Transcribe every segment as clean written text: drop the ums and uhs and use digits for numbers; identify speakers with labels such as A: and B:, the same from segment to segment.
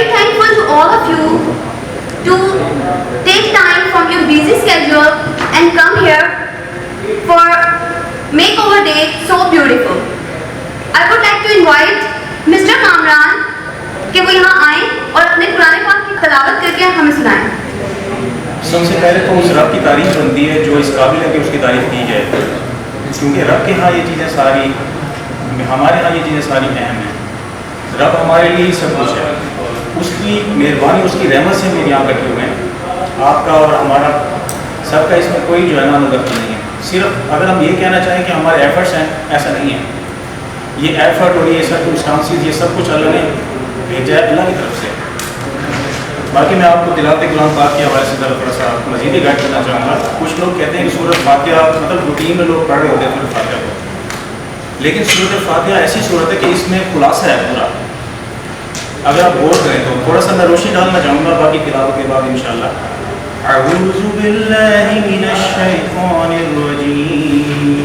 A: very thankful to all of you to take time from your busy schedule and come here for makeover day so beautiful. I would like to invite Mr. Kamran کہ وہ یہاں آئیں اور اپنے قرآن پاک کی تلاوت کر کے ہمیں سنائیں.
B: سب سے پہلے تو اس رب کی تعریف بنتی ہے جو اس قابل ہے کہ اس کی تعریف کی جائے، کیونکہ رب کے ہاں یہ چیزیں ساری، ہمارے ہاں یہ چیزیں ساری اہم ہیں. رب ہمارے لیے ہی سب کچھ ہے، اس کی مہربانی اس کی رحمت سے ہم یہاں بیٹھے ہوئے ہیں. آپ کا اور ہمارا سب کا اس میں کوئی جو ہے نا مدد نہیں ہے. صرف اگر ہم یہ کہنا چاہیں کہ ہمارے ایفرٹس ہیں، ایسا نہیں ہے. یہ ایفرٹ اور یہ سرکمسٹانسز یہ سب کچھ اللہ نے بھیجا ہے اللہ کی طرف سے. باقی میں آپ کو تلاوت قرآن پاک کے حوالے سے تھوڑا سا مزید ہی گائڈ کرنا چاہوں گا. کچھ لوگ کہتے ہیں کہ سورۃ فاتحہ مطلب روٹین میں لوگ پڑھ رہے ہوتے ہیں سورۃ فاتحہ کو، لیکن سورۃ فاتحہ ایسی صورت ہے کہ اس میں خلاصہ ہے پورا. اگر آپ غور کریں تو تھوڑا سا میں روشنی ڈالنا چاہوں گا باقی تلاوت کے بعد انشاءاللہ. اعوذ باللہ من الشیطان الرجیم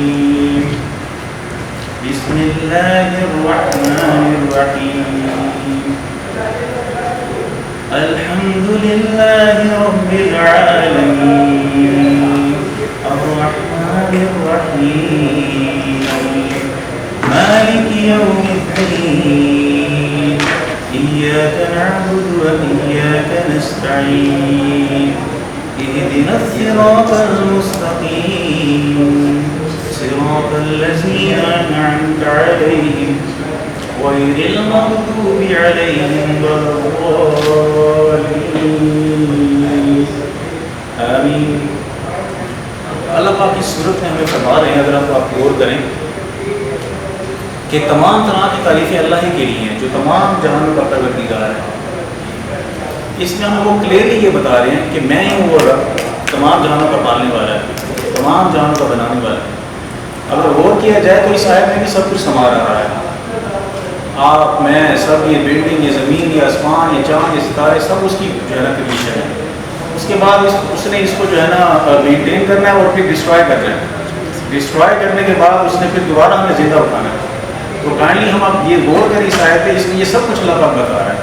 B: بسم اللہ الرحمن الرحیم الحمد للہ رب العالمین الرحمن الرحیم مالک یوم الدین إياك نعبد وإياك نستعين اهدنا الصراط المستقيم صراط الذين أنعمت عليهم غير المغضوب عليهم ولا الضالين آمين. اللہ پاک کی صورت میں ہمیں فرما رہے ہیں، اگر آپ غور کریں کہ تمام طرح کی تعریفیں اللہ ہی کے لیے ہیں جو تمام جہانوں کا پروردگار ہے. اس میں ہم وہ کلیئرلی یہ بتا رہے ہیں کہ میں ہی وہ رب تمام جہانوں کا پالنے والا ہے، تمام جہانوں کا بنانے والا ہے. اگر غور کیا جائے تو اس آیت میں بھی سب کچھ سما رہا ہے. آپ میں سب، یہ بلڈنگ، یہ زمین، یہ آسمان، یہ چاند، یہ ستارے، سب اس کی جو ہے نا کریشن ہے. اس کے بعد اس نے اس کو جو ہے نا مینٹین کرنا ہے اور پھر ڈسٹرائے کرنا ہے. ڈسٹرائے کرنے کے بعد اس نے پھر دوبارہ ہمیں زندہ اٹھانا ہے. تو کائنڈلی ہم آپ یہ غور کریں اس آیت پہ، اس میں یہ سب کچھ اللہ پاک بتا رہا ہے.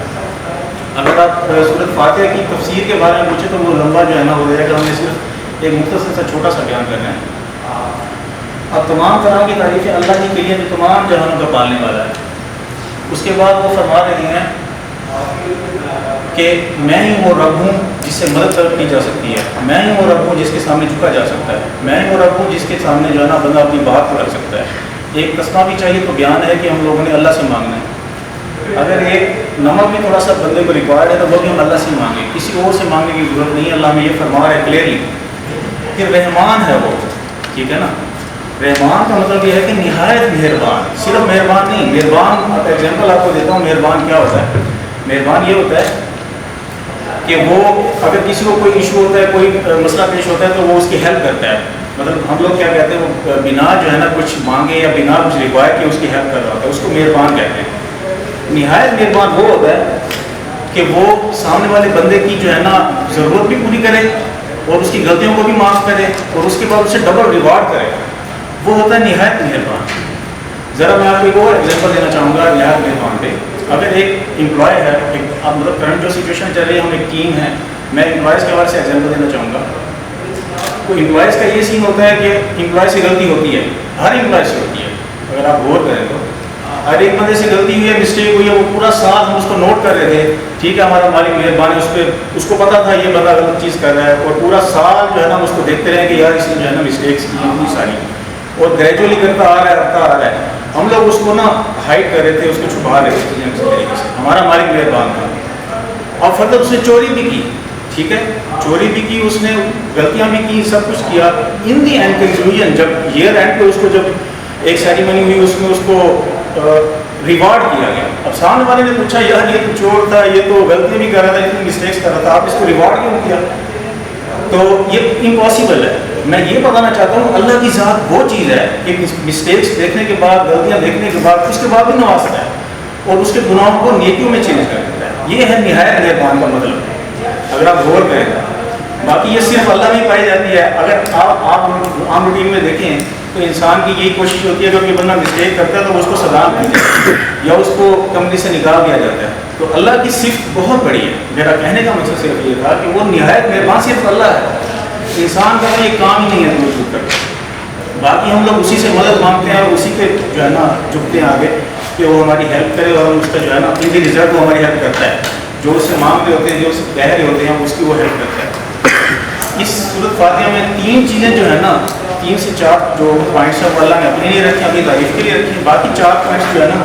B: اگر آپ سورۃ فاتحہ کی تفسیر کے بارے میں پوچھیں تو وہ لمبا جو ہے نا ہو جائے گا. ہم نے صرف ایک مختصر سا چھوٹا سا بیان کرنا ہے. اب تمام طرح کی تعریفیں اللہ ہی کے لیے جو تمام جہانوں کا پالنے والا ہے. اس کے بعد وہ فرما رہے ہیں کہ میں ہی وہ رب ہوں جس سے مدد طلب کی جا سکتی ہے، میں ہی وہ رب ہوں جس کے سامنے جھکا جا سکتا ہے، میں ہی وہ رب ہوں جس کے سامنے جو ہے نا بندہ اپنی بات کو رکھ سکتا ہے. ایک تسمہ بھی چاہیے تو بیان ہے کہ ہم لوگوں نے اللہ سے مانگنا ہے. اگر ایک نمک بھی تھوڑا سا بندے کو ریکوائرڈ ہے تو وہ بھی ہم اللہ سے مانگیں، کسی اور سے مانگنے کی ضرورت نہیں ہے. اللہ میں یہ فرما رہا ہے کلیئرلی کہ رحمان ہے وہ، ٹھیک ہے نا. رحمان کا مطلب یہ ہے کہ نہایت مہربان. صرف مہربان نہیں، مہربان ایگزامپل آپ کو دیتا ہوں. مہربان کیا ہوتا ہے؟ مہربان یہ ہوتا ہے کہ وہ اگر کسی کو کوئی ایشو ہوتا ہے، کوئی مسئلہ پیش ہوتا ہے تو وہ اس کی ہیلپ کرتا ہے. مطلب ہم لوگ کیا کہتے ہیں، وہ بنا جو ہے نا کچھ مانگے یا بنا کچھ ریکوائر کہ اس کی ہیلپ کر رہا ہوتا ہے، اس کو مہربان کہتے ہیں. نہایت مہربان وہ ہوتا ہے کہ وہ سامنے والے بندے کی جو ہے نا ضرورت بھی پوری کرے اور اس کی غلطیوں کو بھی معاف کرے اور اس کے بعد اسے ڈبل ریوارڈ کرے. وہ ہوتا ہے نہایت مہربان. ذرا میں آپ کو ایک اور ایگزامپل دینا چاہوں گا نہایت مہربان پہ. اگر ایک امپلائی ہے، اب مطلب کرنٹ جو سچویشن چل رہی ہے، ہم ایک ٹیم ہے، میں امپلائز کے حوالے سے ایگزامپل دینا چاہوں گا. تو امپلائز کا یہ سین ہوتا ہے کہ امپلائی سے غلطی ہوتی ہے، ہر امپلائی سے ہوتی ہے. اگر آپ غور کریں تو ہر ایک بندے سے غلطی ہوئی ہے، مسٹیک ہوئی ہے. وہ پورا سال ہم اس کو نوٹ کر رہے تھے، ٹھیک ہے ہمارا مالک مہربان ہے، اس کو پتا تھا یہ بندہ غلط چیز کر رہا ہے، اور پورا سال جو ہے نا ہم اس کو دیکھتے رہے کہ یار اس نے جو ہے نا مسٹیکس کی ہیں ساری، اور گریجولی کرتا آ رہا ہے. ہم لوگ اس کو نا ہائڈ کر رہے تھے، اس کو چھپا رہے تھے کسی طریقے سے. ہمارا مالک مہربان تھا. اور مطلب اس نے چوری بھی کی، ٹھیک ہے چوری بھی کی، اس نے غلطیاں بھی کی، سب کچھ کیا. ان دی اینڈ کنکلوژن جب ایئر اینڈ پہ اس کو جب ایک سیریمنی ہوئی، اس میں اس کو ریوارڈ کیا گیا. اب سامنے والے نے پوچھا یار یہ تو چور تھا، یہ تو غلطی بھی کر رہا تھا، اتنی مسٹیکس کر رہا تھا، آپ اس کو ریوارڈ کیوں کیا؟ تو یہ امپاسبل ہے. میں یہ بتانا چاہتا ہوں اللہ کی ذات وہ چیز ہے کہ مسٹیکس دیکھنے کے بعد، غلطیاں دیکھنے کے بعد، اس کے بعد بھی نوازتا ہے اور اس کے گناہوں کو نیکیوں میں چینج کر دیتا ہے. یہ ہے نہایت مہربان کا مطلب. اگر آپ غور کریں، باقی یہ صرف اللہ میں ہی پائی جاتی ہے. اگر آپ عام روٹین میں دیکھیں تو انسان کی یہی کوشش ہوتی ہے کہ کوئی بندہ مسٹیک کرتا ہے تو اس کو سزا دی جائے یا اس کو کمپنی سے نکال دیا جاتا ہے. تو اللہ کی صفت بہت بڑی ہے. میرا کہنے کا مقصد صرف یہ تھا کہ وہ نہایت مہربان صرف اللہ ہے. انسان کا یہ کام ہی نہیں ہے موجود کر. باقی ہم لوگ اسی سے مدد مانگتے ہیں اور اسی کے جو ہے نا جھکتے ہیں آگے کہ وہ ہماری ہیلپ کرے اور ہم اس کا جو ہے نا اپنی رزلٹ وہ ہماری ہیلپ کرتا ہے. جو اس سے مانگ رہے ہوتے ہیں جو اس سے کہہ رہے ہوتے ہیں اس کی وہ ہیلپ کرتا ہے. اس سورۃ فاتحہ میں 3 چیزیں جو ہے نا 3 سے 4 جو پوائنٹس ہیں وہ اللہ نے اپنے لیے رکھے ہیں, اپنی تعریف کے لیے رکھے ہیں. باقی 4 پوائنٹس جو ہے نا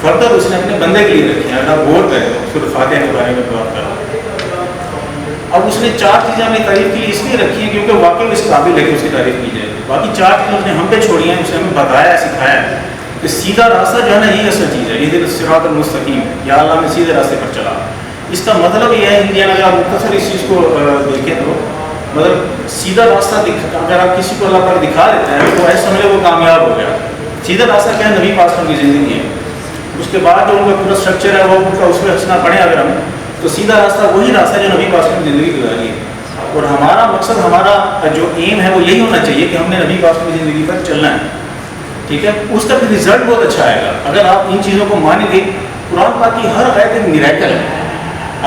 B: فردر اس نے اپنے بندے کے لیے رکھے ہیں. اگر غور کریں تو سورۃ فاتحہ کے بارے میں بات کریں. اب اس نے 4 چیزیں اپنی تعریف کے لیے اس لیے رکھی ہیں کیونکہ واقعی اس قابل ہے کہ اس کی تعریف کی جائے. باقی 4 چیزیں اس نے ہم پہ چھوڑی ہیں, اسے ہمیں بتایا سکھایا ہے کہ سیدھا راستہ جو ہے نا یہی اصل چیز ہے. یہ صراط المستقیم, یا اللہ میں سیدھے راستے پر چلا. اس کا مطلب یہ ہے انڈیا میں اگر آپ مختصر اس چیز کو دیکھیں تو مطلب سیدھا راستہ اگر آپ کسی کو اللہ پر دکھا دیتے ہیں تو ایسا سمجھے وہ کامیاب ہو گیا. سیدھا راستہ کیا ہے, نبی پاک کی زندگی ہے. اس کے بعد جو ان کا پورا اسٹرکچر ہے وہ اس پہ ہنسنا پڑے اگر ہمیں تو سیدھا راستہ وہی راستہ ہے جو نبی پاک کی زندگی گزاری ہے. اور ہمارا مقصد ہمارا جو ایم ہے وہ یہی ہونا چاہیے کہ ہم نے نبی پاک کی زندگی پر چلنا ہے. ٹھیک ہے, اس کا بھی رزلٹ بہت اچھا آئے گا اگر آپ ان چیزوں کو مانیں گے. قرآن پاک کی ہر آیت ایک میریکل ہے.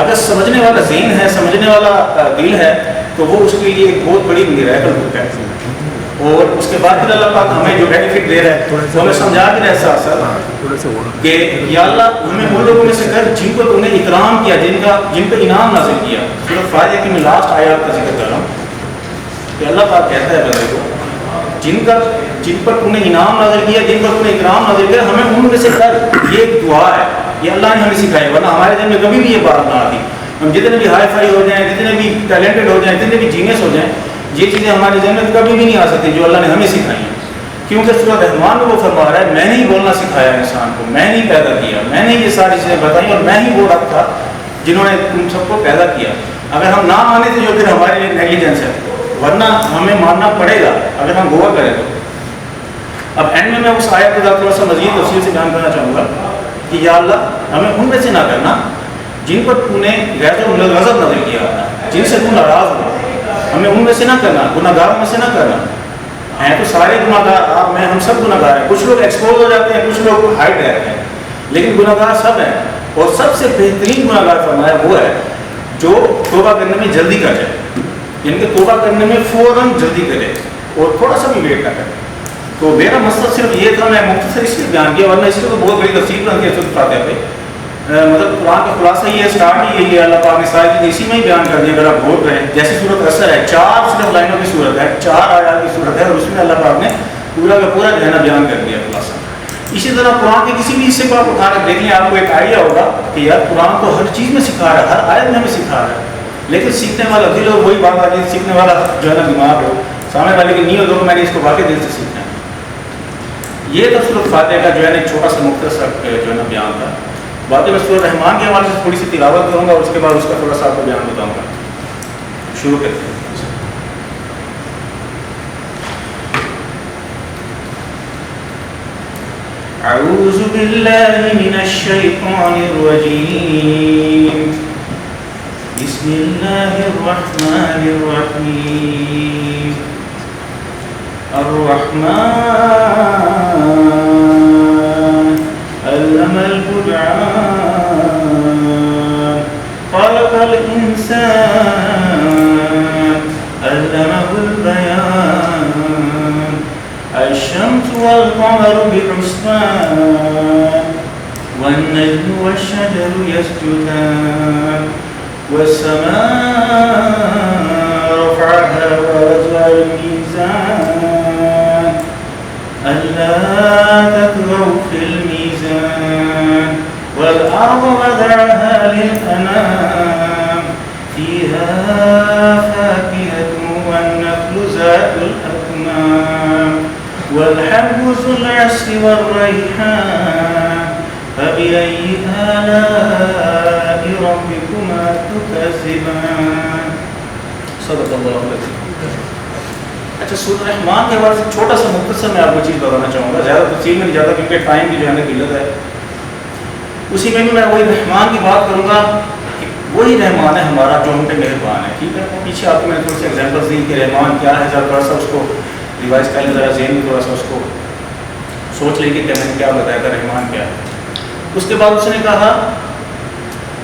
B: اگر سمجھنے والا ذہن ہے, سمجھنے والا دل ہے تو وہ اس کے لیے ایک بہت بڑی میریکل بک ہے. اور اس کے بعد پھر اللہ پاک ہمیں جو بینیفٹ دے رہا ہے تو ہمیں سمجھا بھی رہا ہے ساتھ ساتھ کہ یا اللہ ہمیں ان لوگوں میں سے کر جن کو تم نے اکرام کیا, جن پہ انعام نازل کیا. سورۃ فاتحہ کی میں لاسٹ آیات کا ذکر کر رہا ہوں کہ اللہ پاک کہتا ہے بندے کو جن پر تم نے انعام نازل کیا, جن پر تم نے اکرام نازل کیا, ہمیں ان میں سے کر. یہ ایک دعا ہے, یہ اللہ نے ہمیں سکھائی, ورنہ ہمارے ذہن میں کبھی بھی یہ بات نہ آتی. ہم جتنے بھی ہائی فائی ہو جائیں, جتنے بھی ٹیلنٹڈ ہو جائیں, جتنے بھی جینیس ہو جائیں, یہ چیزیں ہمارے ذہن میں کبھی بھی نہیں آ سکتی جو اللہ نے ہمیں سکھائی ہیں. کیونکہ سورۃ رحمان میں وہ فرما رہا ہے میں نے ہی بولنا سکھایا انسان کو, میں نے ہی پیدا کیا, میں نے یہ ساری چیزیں بتائیں اور میں ہی وہ رب تھا جنہوں نے تم سب کو پیدا کیا. اگر ہم نہ مانے تو جو پھر ہمارے لیے نیگلیجنس ہے, ورنہ ہمیں ماننا پڑے گا اگر ہم غور کریں تو. اب اینڈ میں اس آیت کو تھوڑا سا مزید تفصیل سے بیان کرنا چاہوں گا کہ یا اللہ ہمیں ان میں سے نہ کرنا جن پر تو نے غضب نازل کیا, جن سے تو ناراض ہو. ہمیں ان میں سے نہ کرنا, گناہ گاروں میں سے نہ کرنا. ہیں تو سارے گناہ گار, آپ میں ہم سب گناہ گار ہیں. کچھ لوگ ایکسپوز ہو جاتے ہیں, کچھ لوگ ہائڈ رہتے ہیں, لیکن گناہ گار سب ہیں. اور سب سے بہترین گناہ گار فرمایا وہ ہے جو توبہ کرنے میں جلدی کر جائے, یعنی کہ توبہ کرنے میں فوراً جلدی کرے اور تھوڑا سا بھی ویٹ نہ کرے. تو میرا مقصد صرف یہ تھا, میں مختصر اس لیے بیان کیا, ورنہ اس کو تو بہت بڑی تفصیل بنتی ہے سورۃ فاتحہ پہ. مطلب قرآن کا خلاصہ یہ ہے, اسٹارٹ ہی یہی ہے. اللہ پاک نے ساری چیزیں اسی میں ہی بیان کر دی اگر آپ غور کریں. جیسے سورۃ اثر ہے, 4 صرف لائنوں کی صورت ہے, 4 آیات کی صورت ہے, اور اس میں اللہ پاک نے پورا کا پورا جو ہے نا بیان کر دیا خلاصہ. اسی طرح قرآن کے کسی بھی حصے کو آپ اٹھا کر دیکھ لیں, آپ کو ایک آئیڈیا ہوگا کہ یار قرآن تو ہر چیز میں سکھا رہا ہے, ہر آیت میں ہمیں سکھا رہا ہے. لیکن سیکھنے والا دل ہو, وہی بات آتی ہے, سیکھنے والا جو ہے نا دماغ ہو, سامنے والے کی نیت ہو کہ میں نے اس کو واقعی دل سے سیکھنا ہے. یہ تو سورۃ فاتحہ کا جو ہے نا ایک چھوٹا سا مختصر جو ہے نا بیان تھا. باقی میں سورۃ رحمان کے حوالے سے تھوڑی سی تلاوت کروں گا اور اس کے بعد اس کا تھوڑا سا آپ کو بیان بتاؤں گا. شروع کرتے ہیں. اعوذ باللہ من الشیطان الرجیم, بسم اللہ الرحمن الرحیم. الرحمن علم القرآن خلق الإنسان علمه البيان. الشمس والقمر بحسبان والنجم والشجر يسجدان والسماء رفعها ووضع الميزان ألا تطغوا في الميزان والأرض وضعها للأنام فيها فاكهة والنخل ذات الأكمام والحب ذو العصف والريحان فبأي آلاء ربكما تكذبان. صدق اللہ العظیم. اچھا, سورۃ رحمان کے حوالے سے چھوٹا سا مختصر میں آپ کو چیز بتانا چاہوں گا, زیادہ تفصیل میں نہیں جاتا کیونکہ ٹائم کی جو ہے نا قلت ہے. اسی میں بھی میں وہی رحمان کی بات کروں گا کہ وہی رحمان ہے ہمارا جو ہم پہ مہربان ہے. ٹھیک ہے, پیچھے آپ کو میں نے تھوڑے سے ایگزامپلس دی کہ رحمان کیا ہے, ذرا تھوڑا سا اس کو ریوائز کر لیں ذرا ذہن میں تھوڑا سا اس کو سوچ لیں کہ میں نے کیا بتایا تھا رحمان کیا. اس کے بعد اس نے کہا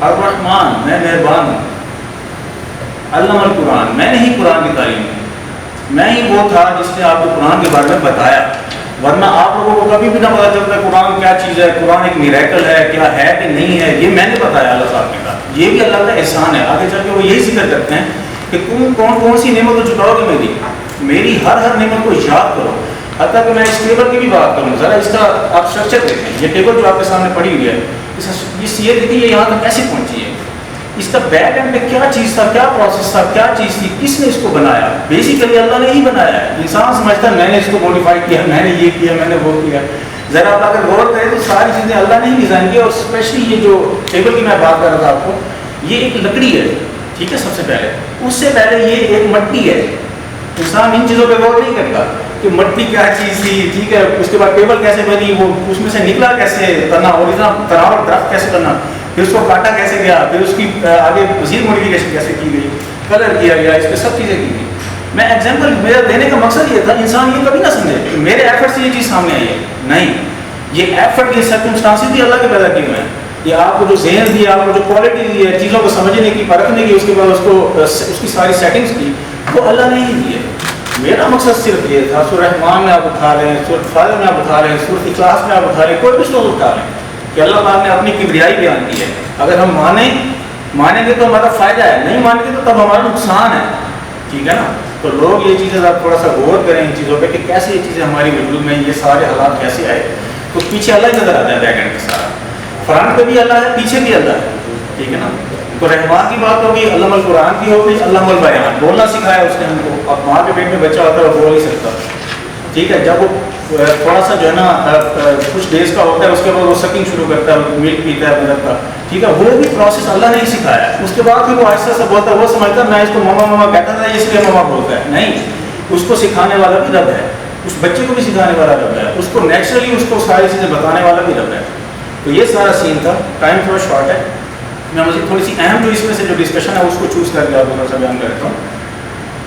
B: الرحمن میں مہربان ہوں، علم القرآن میں نے ہی قرآن کی تعلیم دی، میں ہی وہ تھا جس نے آپ کو قرآن کے بارے میں بتایا، ورنہ آپ لوگوں کو کبھی بھی نہ پتا چلتا قرآن کیا چیز ہے، قرآن ایک میریکل ہے کیا ہے کہ نہیں ہے، یہ میں نے بتایا اللہ صاحب نے کہا. یہ بھی اللہ کا احسان ہے. آگے چل کے وہ یہی ذکر کرتے ہیں کہ تم کون کون سی نعمت کو چکاؤ گے میری ہر نعمت کو یاد کرو. حتیٰ کہ میں اس ٹیبل کی بھی بات کروں، ذرا اس کا آپ اسٹرکچر دیکھیں. یہ ٹیبل جو آپ کے سامنے پڑی ہوئی ہے، یہ دیکھیے یہ یہاں تک کیسے پہنچی ہے، اس کا بیک اینڈ میں کیا چیز تھا، کیا پروسیس تھا، کیا چیز تھی، کس نے اس کو بنایا. بیسیکلی اللہ نے ہی بنایا ہے. انسان سمجھتا ہے میں نے اس کو موڈیفائی کیا، میں نے یہ کیا، میں نے وہ کیا. ذرا آپ اگر غور کریں تو ساری چیزیں اللہ نے ہی ڈیزائن کی. اور اسپیشلی یہ جو ٹیبل کی میں بات کر رہا تھا آپ کو، یہ ایک لکڑی ہے، ٹھیک ہے. سب سے پہلے اس سے پہلے یہ ایک مٹی ہے. انسان ان چیزوں پہ غور نہیں کرتا کہ مٹی کیا چیز تھی، ٹھیک ہے. اس کے بعد ٹیبل کیسے بنی، وہ اس میں سے نکلا کیسے تنا، اور اتنا تنا اور درخت کیسے بنا، پھر اس کو کاٹا کیسے گیا، پھر اس کی آگے مزید موڈیفیکیشن کیسے کی گئی، کلر کیا گیا، اس پہ سب چیزیں کی گئی. میں ایگزامپل میرا دینے کا مقصد یہ تھا انسان یہ کبھی نہ سمجھے کہ میرے ایفرٹ سے یہ چیز سامنے آئی ہے. نہیں، یہ ایفرٹ، یہ سرکمسٹانسز بھی اللہ کے پیدا کیے ہوئے ہیں. یہ آپ کو جو ذہن دیا، آپ کو جو کوالٹی دی ہے چیزوں کو سمجھنے کی، پرکھنے کی، اس کے بعد اس کو اس کی ساری سیٹنگز کی، وہ اللہ نے ہی دی ہے. میرا مقصد صرف یہ تھا سورہ رحمان میں آپ اٹھا رہے ہیں، سورہ فاطر میں آپ اٹھا رہے ہیں، سورہ اخلاص میں آپ اٹھا رہے ہیں، کوئی بھی سورہ اٹھا رہے ہیں کہ اللہ پاک نے اپنی کبریائی بیان کی ہے. اگر ہم مانیں گے تو ہمارا فائدہ ہے، نہیں مانیں گے تو تب ہمارا نقصان ہے. ٹھیک ہے نا. تو لوگ یہ چیزیں آپ تھوڑا سا غور کریں ان چیزوں پہ کہ کیسے یہ چیزیں ہماری وجود میں، یہ سارے حالات کیسے آئے. تو پیچھے اللہ ہی نظر آتا ہے بیک اینڈ کے سارا. فرنٹ پہ بھی اللہ ہے، پیچھے بھی اللہ ہے. ٹھیک ہے نا. تو رحمان کی بات ہوگی، علم القرآن کی ہوگی، علم البیان. بولنا سکھایا اس نے ہم کو. اب ماں کے پیٹ میں بچہ ہوتا ہے وہ بول نہیں سکتا. ٹھیک ہے. جب وہ تھوڑا سا جو ہے نا کچھ ڈیز کا ہوتا ہے، اس کے بعد وہ سکنگ شروع کرتا ہے، ملک پیتا ہے مدر کا. ٹھیک ہے. وہ بھی پروسیس اللہ نے ہی سکھایا ہے. اس کے بعد پھر وہ آہستہ سے بولتا ہے. وہ سمجھتا ہے میں اس کو ماما ماما کہتا تھا اس لیے ماما بولتا ہے. نہیں، اس کو سکھانے والا بھی رب ہے، اس بچے کو بھی سکھانے والا رب ہے، اس کو نیچرلی اس کو ساری چیزیں بتانے والا بھی رب ہے. تو یہ سارا سین تھا. ٹائم تھوڑا شارٹ ہے، میں مجھے تھوڑی سی اہم جو اس میں سے جو ڈسکشن ہے اس کو چوز کر کے آپ کو بیان کرتا ہوں.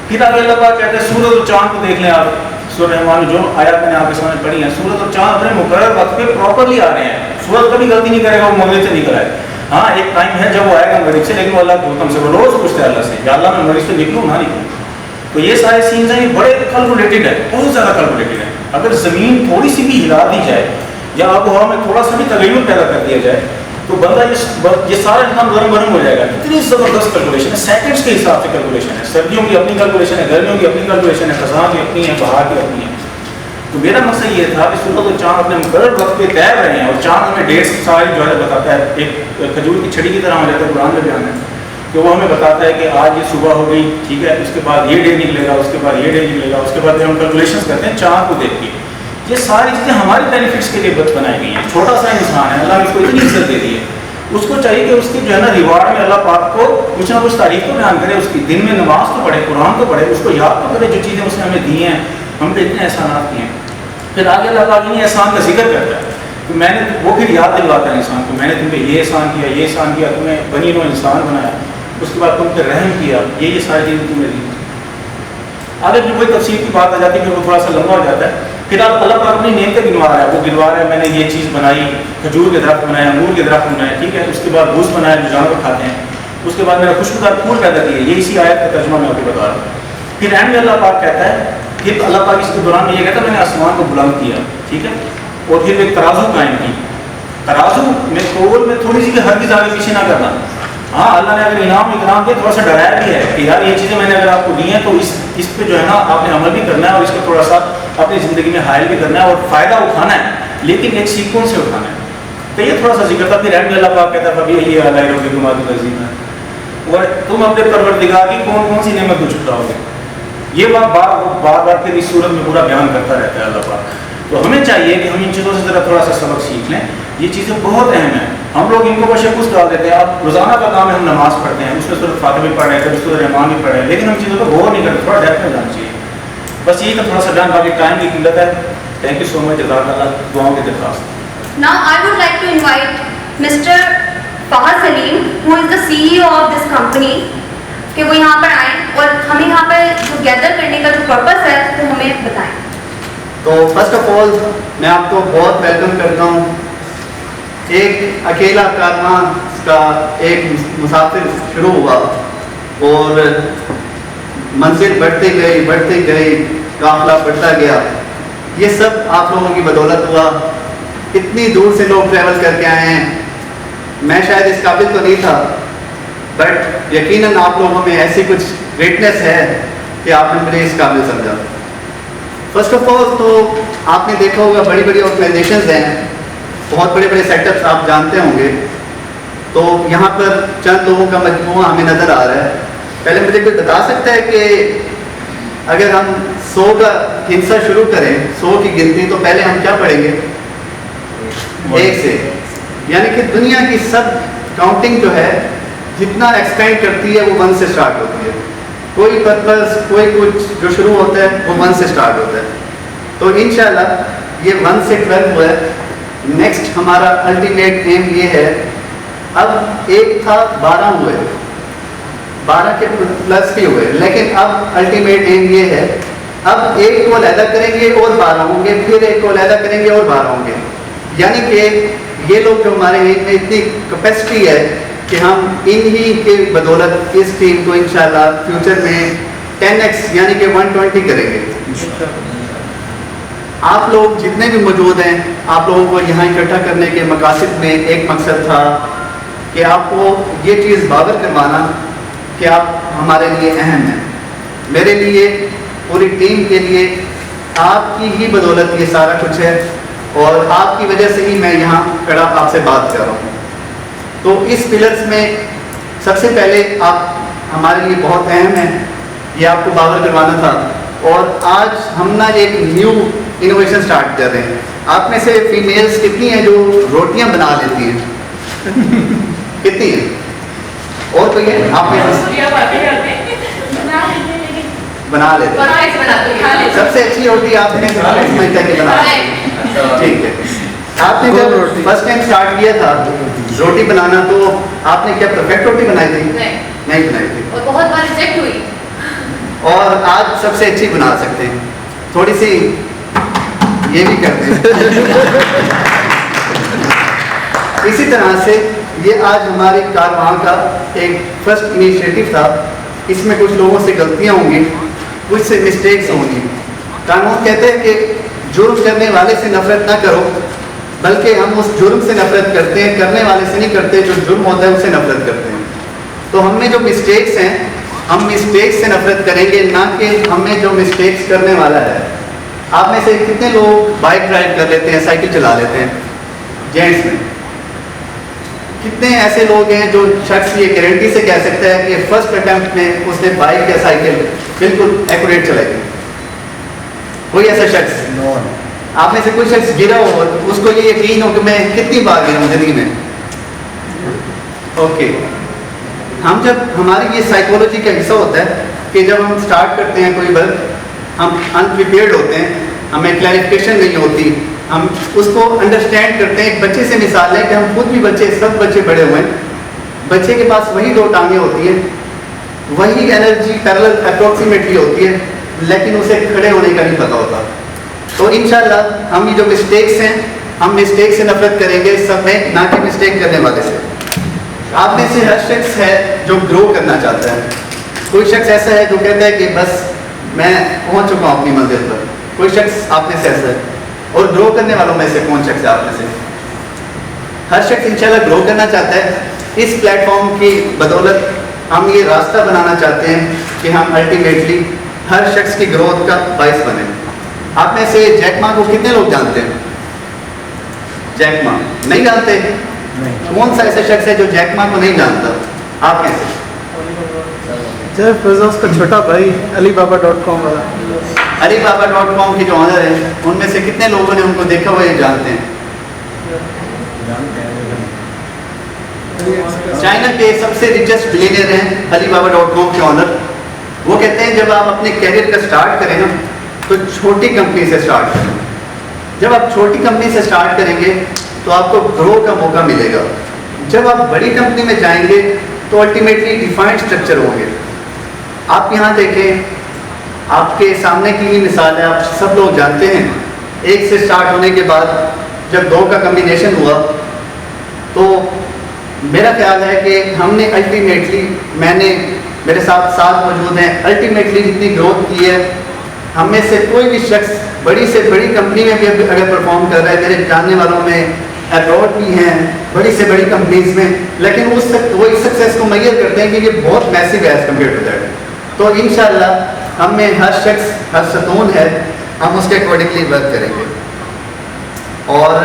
B: پھر آگے اللہ پاک کہتے ہیں سورج اور چاند کو دیکھ لیں آپ. سورہ رحمان جو آیات میں نے آپ کے سامنے پڑھی ہیں، سورج اور چاند اپنے مقرر وقت پہ پراپرلی آ رہے ہیں. سورج کبھی غلطی نہیں کرے گا وہ مغرب سے نکل آئے. ہاں ایک ٹائم ہے جب وہ آئے گا مغرب سے، لیکن وہ اللہ کے حکم سے. وہ روز پوچھتے ہیں اللہ سے کہ اللہ میں مغرب سے نکلوں نہ نکلوں. تو یہ سارے سینز ہیں، یہ بڑے کیلکولیٹڈ ہے، بہت زیادہ کیلکولیٹڈ ہے. اگر زمین تھوڑی سی بھی ہلا دی جائے یا آب و ہوا میں تھوڑا سا بھی تغیر پیدا کر دیا جائے تو بندہ یہ سارا نظام گرم ہو جائے گا. اتنی زبردست کیلکولیشن ہے، سیکنڈس کے حساب سے کیلکولیشن ہے. سردیوں کی اپنی کیلکولیشن ہے، گرمیوں کی اپنی کیلکولیشن ہے، خزاں کی اپنی ہے، بہار کی اپنی ہے. تو میرا مقصد یہ تھا کہ سورج اور چاند اپنے مقرر وقت پہ تیر رہے ہیں. اور چاند ہمیں ڈیٹس ساری جو ہے بتاتا ہے، ایک کھجور کی چھڑی کی طرح ہو جاتا ہے. قرآن میں بیان ہے کہ وہ ہمیں بتاتا ہے کہ آج یہ صبح ہو گئی، ٹھیک ہے، اس کے بعد یہ ڈے نکلے گا، اس کے بعد یہ ڈے نکلے گا، اس کے بعد ہم کیلکولیشن کرتے ہیں چاند کو دیکھ کے. یہ ساری چیزیں ہماری بینیفٹس کے لیے بنائی گئی ہیں. چھوٹا سا انسان ہے، اللہ نے اس کو اتنی عزت دے دی ہے. اس کو چاہیے کہ اس کی جو ہے نا ریوارڈ میں اللہ پاک کو کچھ نہ کچھ تعریف تو بیان کرے. اس کی دن میں نماز تو پڑھے، قرآن تو پڑھے، اس کو یاد تو کرے جو چیزیں اس نے ہمیں دی ہیں، ہم پہ اتنے احسانات کیے ہیں. پھر آگے اللہ پاک انہیں احسان کا ذکر کرتا ہے کہ میں نے وہ پھر یاد دلواتا ہے انسان کو، میں نے تم پہ یہ احسان کیا، یہ احسان کیا، تمہیں بنی نوع انسان بنایا، اس کے بعد تم پہ رحم کیا، یہ ساری چیزیں تمہیں دی. آگے جو کوئی تفصیل کی بات آ جاتی ہے کہ وہ تھوڑا سا لمبا ہو جاتا ہے. پھر آپ اللہ پاک اپنی نعمتیں گنوا رہا ہے. وہ گنوا رہا ہے میں نے یہ چیز بنائی، کھجور کے درخت بنائے، انگور کے درخت بنائے، ٹھیک ہے. اس کے بعد بھوس بنایا جو جانور کھاتے ہیں. اس کے بعد میرا خوشبودار پھول پیدا کیے. یہ اسی آیت کا ترجمہ میں آپ کو بتا رہا ہوں. پھر اینڈ میں اللہ پاک کہتا ہے، پھر اللہ پاک اس کے دوران میں یہ کہتا ہے میں نے آسمان کو بلند کیا، ٹھیک ہے، اور پھر ایک ترازو قائم کی. ترازو میں کول میں تھوڑی سی ہر چیز آگے پیچھے نہ کرنا. ہاں اللہ نے اگر انعام اکرام دیا تھوڑا سا ڈرایا بھی ہے کہ یار یہ چیزیں میں نے اگر آپ کو دی ہیں تو اس پہ جو ہے نا آپ نے عمل بھی کرنا ہے اور اس کو تھوڑا سا اپنی زندگی میں حائل بھی کرنا ہے اور فائدہ اٹھانا ہے، لیکن ایک سیکوینس سے اٹھانا ہے. تو یہ تھوڑا سا ذکر تھا. پھر اینڈ میں اللہ پاک کہتا تھا یہ اللہ رب کی مادہ عظیم ہے، اور تم اپنے پروردگار کی کون کون سی نعمت کو چھٹاؤ گے. یہ بات بار بار پھر اس صورت میں پورا بیان کرتا رہتا ہے اللہ پاک. تو ہمیں چاہیے کہ ہم ان چیزوں سے ذرا تھوڑا سا سبق سیکھ لیں. یہ چیزیں بہت اہم ہیں. ہم لوگ ان کو تشخص ڈال دیتے ہیں. آپ روزانہ کا کام ہے، ہم نماز پڑھتے ہیں، اس میں سورۃ فاتحہ بھی پڑھ رہے ہیں، کبھی سورۃ رحمان بھی پڑھ رہے ہیں، لیکن ہم چیزوں کو غور نہیں کرتے. تھوڑا ڈیپتھ میں جانا چاہیے. بس یہی تو تھوڑا سا جان، باقی ٹائم کی قلت ہے. تھینک یو سو مچ. جزاک اللہ. دعاؤں کی درخواست.
A: Now I would like to invite Mr. Fahad Salim, who is the CEO of this company, کہ وہ یہاں پر آئیں اور ہمیں یہاں پر جو گیدر کرنے کا جو پرپس ہے وہ ہمیں بتائیں.
C: تو فرسٹ آف آل میں آپ کو بہت ویلکم کرتا ہوں. ایک اکیلا کارواں کا ایک مسافر شروع ہوا اور منزل بڑھتے گئی قافلہ بڑھتا گیا. یہ سب آپ لوگوں کی بدولت ہوا. اتنی دور سے لوگ ٹریول کر کے آئے ہیں. میں شاید اس قابل تو نہیں تھا بٹ یقیناً آپ لوگوں میں ایسی کچھ گریٹنیس ہے کہ آپ نے مجھے اس قابل سمجھا. فرسٹ آف آل تو آپ نے دیکھا ہوگا بڑی بڑی آرگنائزیشنز ہیں, بہت بڑے بڑے سیٹ اپس آپ جانتے ہوں گے. تو یہاں پر چند لوگوں کا مجموعہ ہمیں نظر آ رہا ہے. پہلے مجھے کوئی بتا سکتا ہے کہ اگر ہم 100 کا ہنسا شروع کریں, 100 کی گنتی, تو پہلے ہم کیا پڑھیں گے؟ 1 سے. یعنی کہ دنیا کی سب کاؤنٹنگ جو ہے جتنا ایکسپینڈ کرتی ہے وہ 1 سے اسٹارٹ ہوتی ہے. کوئی پرپز, کوئی کچھ جو شروع ہوتا ہے وہ 1 سے اسٹارٹ ہوتا ہے. تو انشاءاللہ یہ 1 سے 12 ہوا ہے. نیکسٹ ہمارا الٹیمیٹ ایم یہ ہے, اب ایک تھا 12 ہوئے, 12 کے پلس بھی ہوئے, لیکن اب الٹیمیٹ ایم یہ ہے اب ایک کو علیحدہ کریں گے اور 12 ہوں گے, پھر ایک کو علیحدہ کریں گے اور 12 ہوں گے. یعنی کہ یہ لوگ جو ہمارے ایک میں اتنی کیپیسٹی ہے کہ ہم انہی کے بدولت اس ٹیم کو انشاءاللہ فیوچر میں 10x یعنی کہ 120 کریں گے. آپ لوگ جتنے بھی موجود ہیں, آپ لوگوں کو یہاں اکٹھا کرنے کے مقاصد میں ایک مقصد تھا کہ آپ کو یہ چیز باور کروانا کہ آپ ہمارے لیے اہم ہیں. میرے لیے, پوری ٹیم کے لیے آپ کی ہی بدولت یہ سارا کچھ ہے اور آپ کی وجہ سے ہی میں یہاں کھڑا آپ سے بات کر رہا ہوں. تو اس پلرز میں سب سے پہلے آپ ہمارے لیے بہت اہم ہیں, یہ آپ کو باور کروانا تھا. اور آج ہم نا ایک نیو انوویشن سٹارٹ کر رہے ہیں. آپ میں سے فیمیلز کتنی ہیں جو روٹیاں بنا لیتی ہیں؟ کتنی ہیں؟ اور کوئی ہے آپ میں بنا لیتے ہیں؟ سب سے اچھی روٹی آپ نے سمجھتا ہے کہ بنا. ٹھیک ہے. آپ نے جب فرسٹ ٹائم اسٹارٹ کیا تھا روٹی بنانا تو آپ نے کیا پرفیکٹ روٹی بنائی تھی؟ نہیں بنائی تھی,
A: اور بہت بار ریجیکٹ ہوئی.
C: اور آج سب سے اچھی بنا سکتے ہیں. تھوڑی سی یہ بھی کرتے ہیں. اسی طرح سے یہ آج ہماری کارواں کا ایک فرسٹ انیشیٹو تھا. اس میں کچھ لوگوں سے غلطیاں ہوں گی, کچھ سے مسٹیکس ہوں گی. قانون کہتے ہیں کہ جرم کرنے والے سے نفرت نہ کرو, بلکہ ہم اس جرم سے نفرت کرتے ہیں, کرنے والے سے نہیں کرتے. جو جرم ہوتا ہے اس سے نفرت کرتے ہیں. تو ہم میں جو مسٹیکس ہیں ہم مسٹیکس سے نفرت کریں گے, نہ کہ ہم میں جو مسٹیکس کرنے والا ہے. آپ میں سے کتنے لوگ بائک ڈرائیو کر لیتے ہیں, سائیکل چلا لیتے ہیں؟ جینٹس میں کتنے ایسے لوگ ہیں جو شخص یہ گارنٹی سے کہہ سکتا ہے کہ فرسٹ اٹیمپٹ میں اس نے بائک یا سائیکل بالکل ایکوریٹ چلائی تھی؟ کوئی ایسا شخص؟ آپ میں سے کوئی شخص گرا ہو اس کو یہ یقین ہو کہ میں کتنی بار گرا ہوں زندگی میں؟ اوکے. ہم جب ہماری یہ سائیکولوجی کا حصہ ہوتا ہے کہ جب ہم سٹارٹ کرتے ہیں کوئی ورک, ہم انپریپیئرڈ ہوتے ہیں, ہمیں کلیریفیکیشن نہیں ہوتی, ہم اس کو انڈرسٹینڈ کرتے ہیں. ایک بچے سے مثال ہے کہ ہم خود بھی بچے, سب بچے بڑے ہوئے ہیں, بچے کے پاس وہی 2 ٹانگیں ہوتی ہیں, وہی انرجی پیرلل اپروکسیمیٹلی ہوتی ہے, لیکن اسے کھڑے ہونے کا نہیں پتہ ہوتا. تو انشاءاللہ ہم یہ جو مسٹیکس ہیں ہم مسٹیک سے نفرت کریں گے سب میں, نہ کہ مسٹیک کرنے والے سے. آپ میں سے ہر شخص ہے جو گرو کرنا چاہتا ہے. کوئی شخص ایسا ہے جو کہتا ہے کہ بس میں پہنچ چکا ہوں اپنی منزل پر. کوئی شخص آپ میں سے ایسا ہے. اور گرو کرنے والوں میں سے کون شخص ہے آپ میں سے؟ ہر شخص انشاءاللہ گرو کرنا چاہتا ہے. اس پلیٹ فارم کی بدولت ہم یہ راستہ بنانا چاہتے ہیں کہ ہم الٹیمیٹلی ہر شخص کی گروتھ کا باعث بنیں. آپ میں سے جیک ما کو کتنے لوگ جانتے ہیں؟ جیک ما نہیں جانتے؟ کون سا ایسا شخص ہے جو جیک ما کو نہیں جانتا آپ میں سے؟
D: جیف بیزوس کا چھوٹا بھائی alibaba.com والا.
C: alibaba.com کے جو آنر ہیں ان میں سے کتنے لوگوں نے ان کو دیکھا ہوا یہ جانتے ہیں؟ چائنا کے سب سے ریچسٹ بلینئر ہیں alibaba.com کے آنر. وہ کہتے ہیں جب آپ اپنے کیریئر کا سٹارٹ کریں نا تو چھوٹی کمپنی سے سٹارٹ کریں. جب آپ چھوٹی کمپنی سے سٹارٹ کریں گے تو آپ کو گرو کا موقع ملے گا. جب آپ بڑی کمپنی میں جائیں گے تو الٹیمیٹلی ڈیفائنڈ اسٹرکچر ہوں گے. آپ یہاں دیکھیں, آپ کے سامنے کی ہی مثال ہے, آپ سب لوگ جانتے ہیں ایک سے سٹارٹ ہونے کے بعد جب 2 کا کمبینیشن ہوا تو میرا خیال ہے کہ ہم نے الٹیمیٹلی, میں نے, میرے ساتھ موجود ہیں, الٹیمیٹلی جتنی گروتھ کی ہے, ہم میں سے کوئی بھی شخص بڑی سے بڑی کمپنی میں بھی اگر پرفارم کر رہا ہے, میرے جاننے والوں میں ابراڈ بھی ہیں, بڑی سے بڑی کمپنیز میں, لیکن وہ اس سکسیس کو میئر کرتے ہیں کہ یہ بہت میسو ہے ایز کمپیئر ٹو دیٹ. تو انشاءاللہ ہم میں ہر شخص, ہر ستون ہے, ہم اس کے اکارڈنگلی ورک کریں گے. اور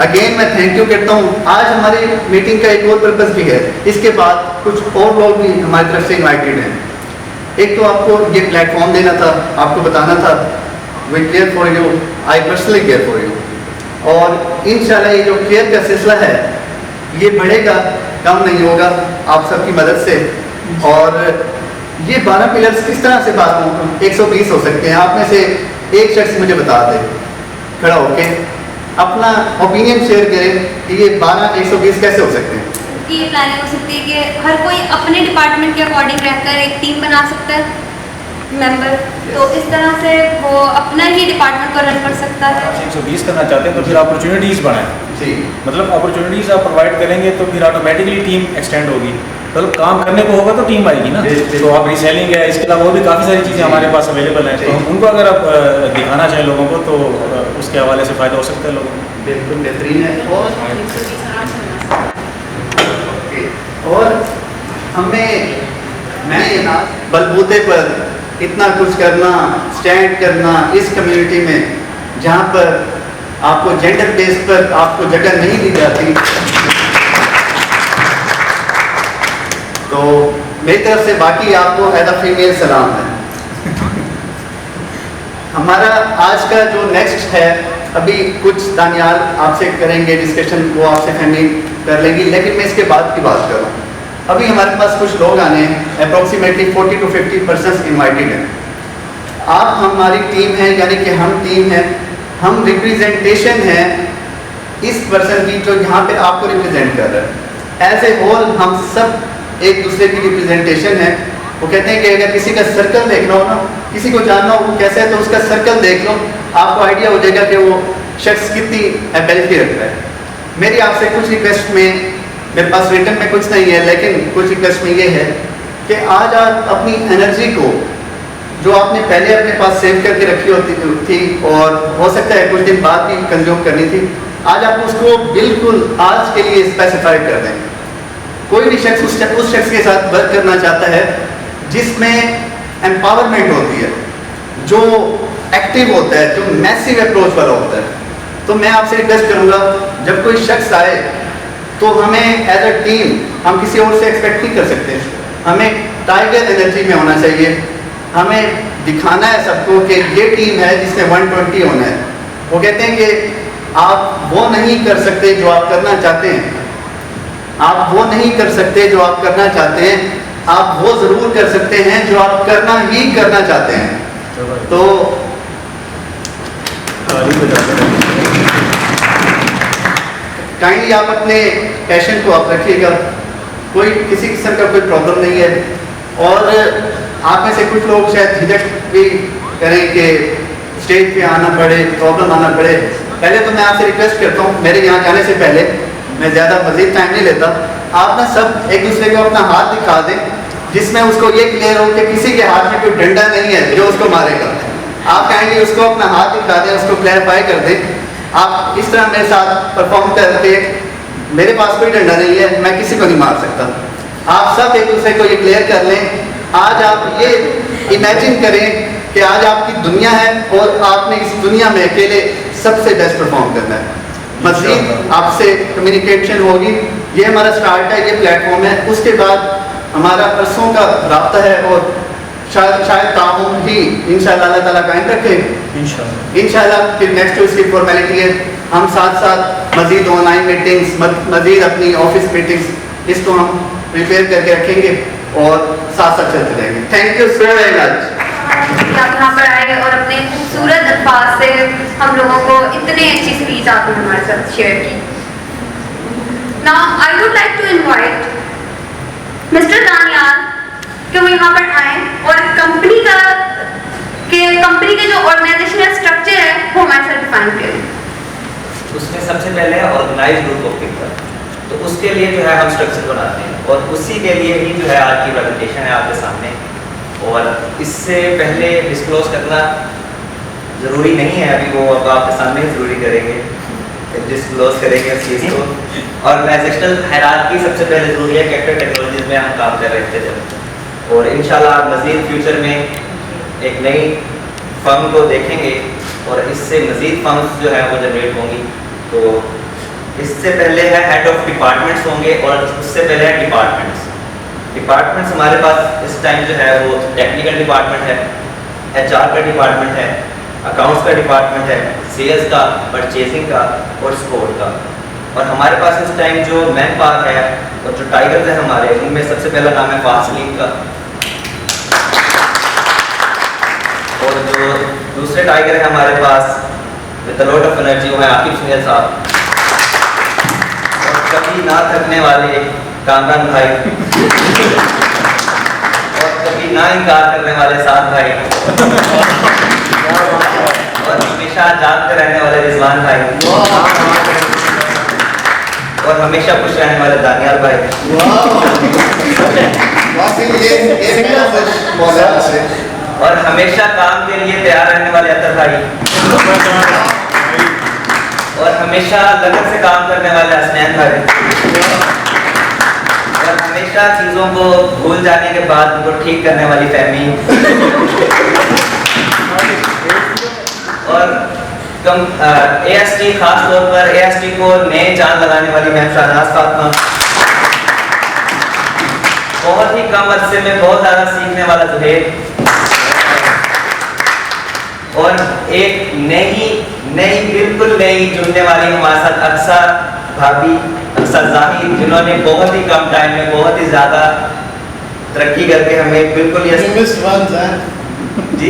C: اگین میں تھینک یو کرتا ہوں. آج ہماری میٹنگ کا ایک اور پرپز بھی ہے, اس کے بعد کچھ اور لوگ بھی ہماری طرف سے انوائٹیڈ ہیں. ایک تو آپ کو یہ پلیٹ فارم دینا تھا, آپ کو بتانا تھا we care for you, I personally care for you. اور انشاءاللہ یہ جو کیئر کا سلسلہ ہے یہ بڑھے گا, کم نہیں ہوگا آپ سب کی مدد سے. اور یہ 12 پلرز کس طرح سے بات ہوں, 120 ہو سکتے ہیں. آپ میں سے ایک شخص مجھے بتا دے کھڑا ہو کے, اپنا اوپینین شیئر کرے کہ یہ 12 120 کیسے ہو سکتے ہیں.
A: کہ یہ پلاننگ ہو سکتی ہے کہ ہر کوئی اپنے ڈپارٹمنٹ کے اکارڈنگ رہ کر ایک ٹیم بنا سکتا ہے ممبر, تو اس طرح سے وہ اپنا ہی ڈپارٹمنٹ کو رن کر سکتا ہے.
B: 120 کرنا چاہتے ہیں تو پھر اپرچونیٹیز بنائیں.
C: جی,
B: مطلب اپرچونیٹیز آپ پرووائڈ کریں گے تو پھر آٹومیٹکلی ٹیم ایکسٹینڈ ہوگی. مطلب کام کرنے کو ہوگا تو ٹیم آئے گی نا. تو آپ ریسیلنگ ہے, اس کے علاوہ اور بھی کافی ساری چیزیں ہمارے پاس اویلیبل ہیں, تو ان کو اگر آپ دکھانا چاہیں لوگوں کو تو اس کے حوالے سے فائدہ ہو سکتا ہے لوگوں کو.
C: بالکل بہترین ہے. اور ہمیں, میں بلبوتے پر اتنا کچھ کرنا, اسٹینڈ کرنا اس کمیونٹی میں جہاں پر آپ کو جینڈر بیس پر آپ کو جگہ نہیں دی جاتی, تو میری طرف سے باقی آپ کو ایز اے فیمیل سلام ہے. ہمارا آج کا جو نیکسٹ ہے, ابھی کچھ دانیال آپ سے کریں گے ڈسکشن, وہ آپ سے فہمی کر لیں گی, لیکن میں اس کے بعد کی بات کروں. ابھی ہمارے پاس کچھ لوگ آنے ہیں, اپروکسیمیٹلی 40 to 50% انوائٹیڈ ہیں. آپ ہماری ٹیم ہیں, یعنی کہ ہم ٹیم ہیں, ہم ریپریزنٹیشن ہیں اس پرسن کی جو یہاں پہ آپ کو ریپرزینٹ کر رہا ہے. ایز اے ہول ہم سب ایک دوسرے کی ریپرزنٹیشن ہے. وہ کہتے ہیں کہ اگر کسی کا سرکل دیکھنا ہو نا, کسی کو جاننا ہو وہ کیسا ہے, تو اس کا سرکل دیکھ لو, آپ کو آئیڈیا ہو جائے گا کہ وہ شخص کتنی ایبلٹی رکھتا ہے. میری آپ سے کچھ ریکویسٹ میں, میرے پاس ریٹن میں کچھ نہیں ہے, لیکن کچھ ریکویسٹ میں یہ ہے کہ آج آپ اپنی انرجی کو جو آپ نے پہلے اپنے پاس سیو کر کے رکھی ہوتی تھی اور ہو سکتا ہے کچھ دن بعد بھی کنزیوم کرنی تھی, آج آپ اس کو بالکل آج کے لیے اسپیسیفائی کر دیں. کوئی بھی شخص اس شخص کے ساتھ ورک کرنا چاہتا ہے جس میں امپاورمنٹ ہوتی ہے, جو ایکٹیو ہوتا ہے, جو میسو اپروچ والا ہوتا ہے. تو میں آپ سے ریکویسٹ کروں گا جب کوئی شخص آئے تو ہمیں ایز اے ٹیم, ہم کسی اور سے ایکسپیکٹ نہیں کر سکتے, ہمیں ٹائیگر انرجی میں ہونا چاہیے. ہمیں دکھانا ہے سب کو کہ یہ ٹیم ہے جس نے 120 ہونا ہے. وہ کہتے ہیں کہ آپ وہ نہیں کر سکتے جو آپ کرنا چاہتے ہیں, آپ وہ نہیں کر سکتے جو آپ کرنا چاہتے ہیں, آپ وہ ضرور کر سکتے ہیں جو آپ کرنا ہی کرنا چاہتے ہیں. تو کائنڈلی آپ اپنے پیشن کو آپ رکھیے گا, کوئی کسی قسم کا کوئی پرابلم نہیں ہے. اور آپ میں سے کچھ لوگ شاید جھجک بھی کریں کہ اسٹیج پہ آنا پڑے, پرابلم آنا پڑے. پہلے تو میں آپ سے ریکویسٹ کرتا ہوں, میرے یہاں جانے سے پہلے, میں زیادہ مزید ٹائم نہیں لیتا, آپ نا سب ایک دوسرے کو اپنا ہاتھ دکھا دیں جس میں اس کو یہ کلیئر ہو کہ کسی کے ہاتھ میں کوئی ڈنڈا نہیں ہے جو اس کو مارے گا. آپ کائنڈلی اس کو اپنا ہاتھ دکھا دیں, اس کو کلیئرفائی کر دیں. آپ اس طرح میرے ساتھ پرفارم کرتے, میرے پاس کوئی ڈنڈا نہیں ہے, میں کسی کو نہیں مار سکتا. آپ سب ایک دوسرے کو یہ کلیئر کر لیں. آج آپ یہ امیجن کریں کہ آج آپ کی دنیا ہے اور آپ نے اس دنیا میں اکیلے سب سے بیسٹ پرفارم کرنا ہے. مزید آپ سے کمیونیکیشن ہوگی. یہ ہمارا سٹارٹ ہے, یہ پلیٹ فارم ہے. اس کے بعد ہمارا پرسوں کا رابطہ ہے اور شاید تعاون ہی انشاءاللہ اللہ تعالیٰ قائم رکھے انشاءاللہ. پھر نیکسٹ اس کی فارمیلٹی ہے, ہم ساتھ ساتھ مزید آن لائن میٹنگس, مزید اپنی آفس میٹنگس, اس کو ہم پریپیئر کر کے رکھیں گے اور ساتھ ساتھ چلتے رہیں گے. Thank you so very much.
A: آپ یہاں پر آئے اور اپنے خوبصورت الفاظ سے ہم لوگوں کو اتنے اچھی اسپیچ آپ نے ہمارے ساتھ شیئر کی. Now I would like to invite Mr. Daniel کہ وہ یہاں پر آئیں اور کمپنی کے جو آرگنائزیشنل اسٹرکچر ہے وہ ہمارے ساتھ ڈیفائن کریں.
E: اس میں سب سے پہلے ہے آرگنائز گروپ آف پیپل. تو اس کے لیے جو ہے ہم اسٹرکچر بناتے ہیں اور اسی کے لیے ہی جو ہے آج کی پریزنٹیشن ہے آپ کے سامنے. اور اس سے پہلے ڈسکلوز کرنا ضروری نہیں ہے, ابھی وہ اب آپ کے سامنے ہی ضروری کریں گے, ڈسکلوز کریں گے اس چیز کو. آرگنائزیشنل ہیرارکی سب سے پہلے ضروری ہے. کیپٹل ٹیکنالوجیز میں ہم کام کر رہے تھے جب, اور انشاءاللہ آپ مزید فیوچر میں ایک نئی فرم کو دیکھیں گے اور اس سے مزید فرمز جو ہے وہ جنریٹ ہوں گی. تو اس سے پہلے ہے ہیڈ آف ڈپارٹمنٹس ہوں گے, اور اس سے پہلے ہے ڈپارٹمنٹس. ڈپارٹمنٹس ہمارے پاس اس ٹائم جو ہے وہ ٹیکنیکل ڈپارٹمنٹ ہے, HR کا ڈپارٹمنٹ ہے, اکاؤنٹس کا ڈپارٹمنٹ ہے, سیلز کا, پرچیزنگ کا اور سپورٹ کا. اور ہمارے پاس اس ٹائم جو مین پاور ہے اور جو ٹائگرز ہیں ہمارے, ان میں سب سے پہلا نام ہے فاسٹ سلیم کا, اور جو دوسرے ٹائگر ہیں ہمارے پاس with a lot of energy وہ ہیں عاقب سنیل صاحب, اور کبھی نہ تھکنے والے کامران بھائی, اور کبھی نہ انکار کرنے والے سعد بھائی, اور ہمیشہ جاگتے رہنے والے رضوان بھائی, اور ہمیشہ خوش رہنے والے دانیال بھائی, اور ہمیشہ کام کے لیے تیار رہنے والے اطہر بھائی, اور ہمیشہ لگن سے کام کرنے والے حسنین بھائی, اور ہمیشہ چیزوں کو بھول جانے کے بعد ان کو ٹھیک کرنے والی فہمی, اور AST خاص طور پر AST کو نئے چاند لگانے والی میم شاہناز فاطمہ, بہت ہی کم عرصے میں بہت زیادہ سیکھنے والا زہیر, اور ایک نئی بالکل نئی جڑنے والی ہمارے ساتھ اقصا بھابی, اقصا زاہد, جنہوں نے بہت ہی کم ٹائم میں بہت ہی زیادہ ترقی کر کے ہمیں بالکل جی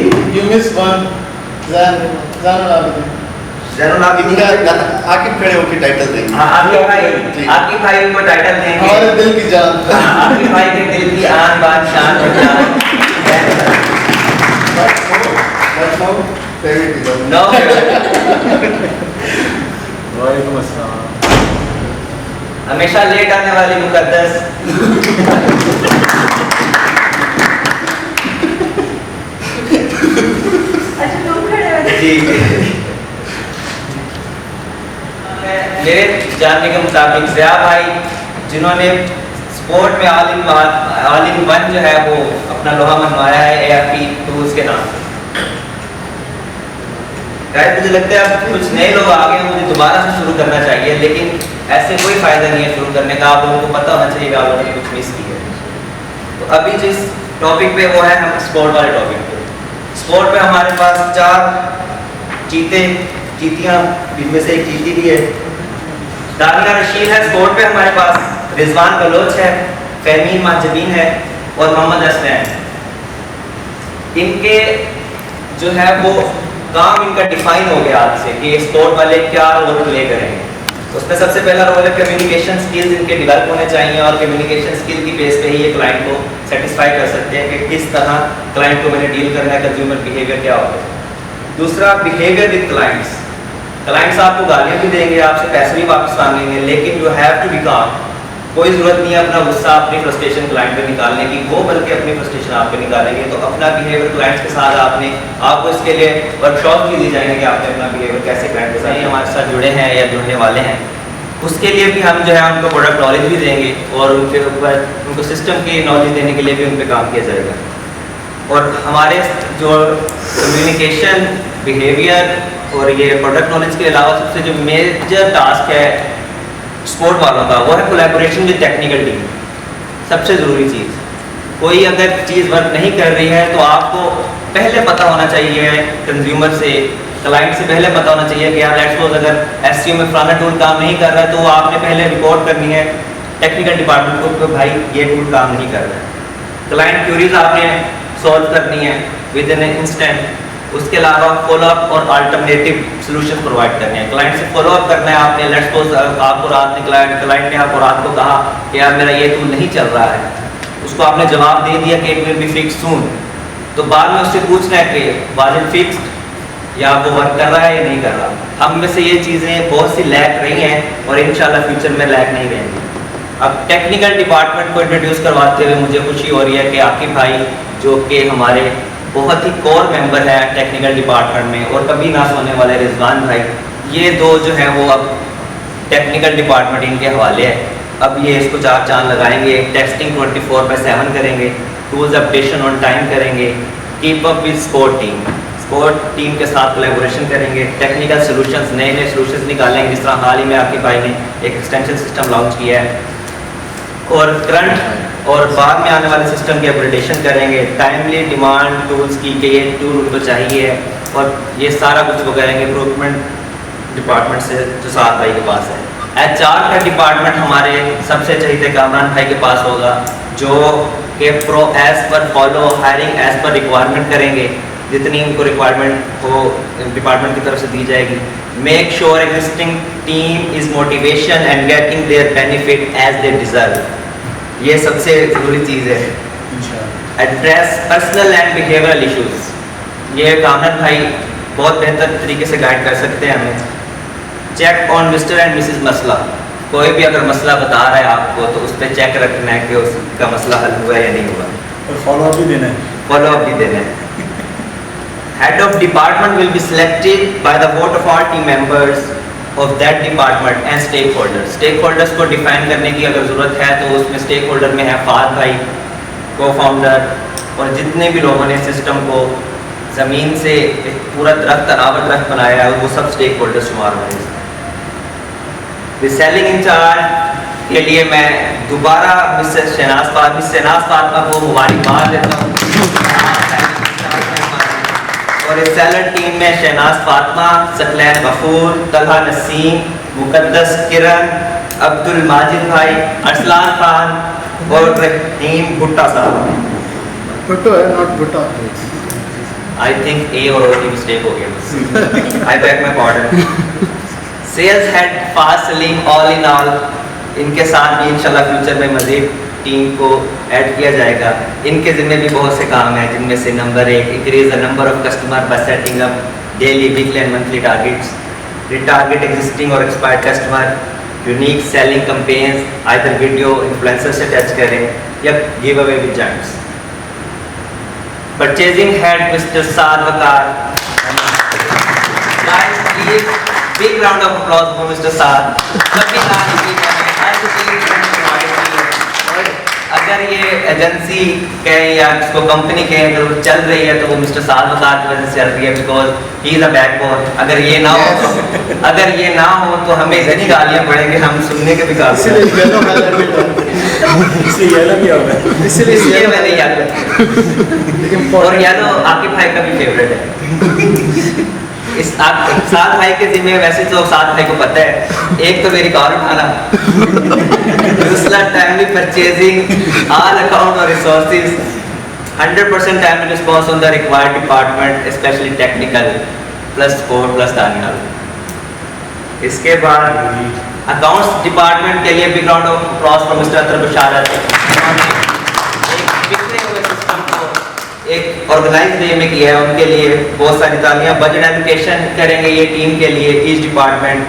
E: زین العابدین
C: عاقب کھڑے ہو کے ٹائٹل دیں گے.
E: عاقب بھائی کو ٹائٹل دیں گے,
D: ہمارے دل کی جان,
E: عاقب بھائی کے دل کی آن بان شان اور جان.
D: وعلیکم السلام.
E: ہمیشہ لیٹ آنے والی مقدس, جی میرے جاننے کے مطابق ضیاء بھائی, جنہوں نے سپورٹ میں آل ان ون جو ہے وہ اپنا لوہا منوایا ہے ARP ٹولز کے نام سے. مجھے لگتا ہے اب کچھ نئے لوگ آ گئے, مجھے دوبارہ سے شروع کرنا چاہیے, لیکن ایسے کوئی فائدہ نہیں ہے شروع کرنے کا. آپ لوگوں کو پتہ ہونا چاہیے کہ آپ لوگوں نے کچھ مس کی ہے. تو ابھی جس ٹاپک پہ وہ ہے ہم سپورٹ والے ٹاپک پہ. سپورٹ پہ ہمارے پاس 4 چیتیاں, جن میں سے ایک چیتی بھی ہے. دانیہ رشید ہے سپورٹ پہ ہمارے پاس, رضوان بلوچ ہے, فہمین مہجبین ہے, اور محمد حسنین. ان کے جو ہے وہ کام ان کا ڈیفائن ہو گیا آج سے کہ سپورٹ والے کیا رول پلے کریں گے. اس میں سب سے پہلا رول ہے کمیونیکیشن سکلز ان کے ڈیولپ ہونے چاہیے, اور کمیونیکیشن سکل کی بیس پہ ہی یہ کلائنٹ کو سیٹسفائی کر سکتے ہیں کہ کس طرح کلائنٹ کو میں نے ڈیل کرنا ہے, کنزیومر بیہیویئر کیا ہوگا. دوسرا بیہیویئر ود کلائنٹس. کلائنٹس آپ کو گالیاں بھی دیں گے, آپ سے پیسے بھی واپس مانگیں گے, لیکن یو ہیو ٹو بی کام. کوئی ضرورت نہیں ہے اپنا غصہ, اپنی فرسٹریشن کلائنٹ پہ نکالنے کی, وہ بلکہ اپنی فرسٹریشن آپ پہ نکالیں گے. تو اپنا بیہیویئر کلائنٹس کے ساتھ آپ کو اس کے لیے ورک شاپ بھی دی جائیں گے کہ آپ نے اپنا بیہیویئر کیسے کلائنٹ کے ساتھ ہمارے ساتھ جڑے ہیں یا جڑنے والے ہیں. اس کے لیے بھی ہم جو ہے ان کو پروڈکٹ نالج بھی دیں گے, اور ان کے اوپر ان کو سسٹم کی نالج دینے کے لیے بھی ان پہ کام کیا جائے گا. اور ہمارے جو کمیونیکیشن, بیہیویئر اور یہ پروڈکٹ نالج کے علاوہ سب سے جو میجر ٹاسک ہے سپورٹ والوں کا, وہ ہے کولیبوریشن ود ٹیکنیکل ٹیم. سب سے ضروری چیز, کوئی اگر چیز ورک نہیں کر رہی ہے تو آپ کو پہلے پتہ ہونا چاہیے, کنزیومر سے, کلائنٹ سے پہلے پتہ ہونا چاہیے کہ یار لیٹس سپوز اگر SEO میں فلانا ٹول کام نہیں کر رہا ہے, تو آپ نے پہلے رپورٹ کرنی ہے ٹیکنیکل ڈپارٹمنٹ کو کہ بھائی یہ ٹول کام نہیں کر رہا ہے. کلائنٹ کیوریز آپ نے سولو کرنی ہے ود ان انسٹنٹ. اس کے علاوہ فالو اپ اور الٹرنیٹیو سولوشن پرووائڈ کرنے ہیں. کلائنٹ سے فالو اپ کرنا ہے آپ نے. لیٹس سپوز آپ کو رات میں کلائنٹ نے آپ کو رات کو کہا کہ یار میرا یہ ٹول نہیں چل رہا ہے, اس کو آپ نے جواب دے دیا کہ اٹ ول بی فکس سون، تو بعد میں اس سے پوچھنا ہے کہ واز اٹ فکسڈ یا وہ ورک کر رہا ہے یا نہیں کر رہا. ہم میں سے یہ چیزیں بہت سی لیک رہی ہیں اور انشاءاللہ فیوچر میں لیک نہیں رہیں گی. اب ٹیکنیکل ڈپارٹمنٹ کو انٹروڈیوس کرواتے ہوئے مجھے خوشی ہو رہی ہے کہ عاقب بھائی جو کہ ہمارے بہت ہی کور ممبر ہیں ٹیکنیکل ڈپارٹمنٹ میں، اور کبھی نہ سونے والے رضوان بھائی، یہ دو جو ہیں وہ اب ٹیکنیکل ڈپارٹمنٹ ان کے حوالے ہے. اب یہ اس کو چار چاند لگائیں گے، ٹیسٹنگ 24/7 کریں گے، ٹولز اپڈیشن آن ٹائم کریں گے، keep up with support team کے ساتھ کولیبوریشن کریں گے، ٹیکنیکل سولوشنز نئے سولوشنز نکالیں گے، جس طرح حال ہی میں عاقب بھائی نے ایک ایکسٹینشن سسٹم لانچ کیا ہے، اور کرنٹ اور بعد میں آنے والے سسٹم کی اپگریڈیشن کریں گے، ٹائملی ڈیمانڈ ٹولز کی کہ یہ ٹول ان کو چاہیے ہے، اور یہ سارا کچھ وہ کریں گے پروکیورمنٹ ڈپارٹمنٹ سے جو سعد بھائی کے پاس ہے. HR کا ڈپارٹمنٹ ہمارے سب سے چہیتے کامران بھائی کے پاس ہوگا، جو کہ as per follow hiring as per requirement کریں گے، جتنی ان کو ریکوائرمنٹ ہو ڈپارٹمنٹ کی طرف سے دی جائے گی. Make sure existing team is motivation and getting their benefit as they deserve, یہ سب سے ضروری چیز ہے. Address personal and behavioural issues, یہ کامران بھائی بہت بہتر طریقے سے گائیڈ کر سکتے ہیں ہمیں. Check on mister and missus مسئلہ، کوئی بھی اگر مسئلہ بتا رہا ہے آپ کو تو اس پہ چیک رکھنا ہے کہ اس کا مسئلہ حل ہوا ہے یا نہیں ہوا،
B: اور فالو اپ بھی دینا ہے.
E: Head of department will be selected by the vote of all team members of that department and stakeholders. Stakeholders کو ڈیفائن کرنے کی اگر ضرورت ہے تو اس میں اسٹیک ہولڈر میں ہے فہد بھائی کو فاؤنڈر، اور جتنے بھی لوگوں نے سسٹم کو زمین سے ایک پورا درخت تناور درخت بنایا ہے وہ سب اسٹیک ہولڈر شمار ہوئے. سیلنگ انچارج کے لیے میں دوبارہ مسز شہناز فاطمہ کو مبارکباد دیتا ہوں، اور اس سیلر ٹیم میں شہناز فاطمہ، ثقلین غفور، طلحہ نسیم، مقدس کرن، عبد الماجد بھائی، ارسلان خان اور رحیم بھٹا صاحب.
D: بھٹو ہے not Bhatta.
E: I think a اور او کی مسٹیک ہو گیا، I beg my pardon. Sales head Faaz Saleem, آل ان آل، ان کے ساتھ بھی انشاءاللہ فیوچر میں مزید ٹیم کو ایڈ کیا جائے گا. ان کے ذمہ بھی بہت سے کام ہیں، جن میں سے number 1 increase the number of customer by setting up daily weekly and monthly targets, retarget existing اور expired customer, unique selling campaigns, either video influencer سے ٹچ کریں یا give away with giants. Purchasing head mister Saad Waqar. Guys, please, big round of applause for Mr. Saad. کبھی نہ کسی اگر یہ agency کہیں یا اس کو کمپنی کہیں اگر وہ چل رہی ہے تو وہ مسٹر سعد وقار کی وجہ سے چل رہی ہے، because he is a back bone. اگر یہ نہ ہو تو ہمیں اتنی گالیاں پڑیں گے، ہم سننے کے بھی قابل ہیں.
B: اس لیے یلو کیا ہوگا،
E: اس لیے میں نے یاد رکھا. اور یلو عاقب بھائی کا بھی فیوریٹ ہے. اس سعد بھائی کے ذمہ ویسے تو سعد بھائی کو پتہ ہے، ایک تو میری کار اٹھانا، دوسرا ٹائملی پرچیزنگ آل اکاؤنٹ اور resources, 100% timely response on the required department especially technical plus support plus Daniyal. اس کے بعد اکاؤنٹس ڈپارٹمنٹ کے لیے big round of applause for mister Athar Basharat. ایک آرگنائز وے میں کیا ہے، ان کے لیے بہت ساری تعلیمیں. بجٹ ایلوکیشن کریں گے یہ ٹیم کے لیے، ایچ ڈپارٹمنٹ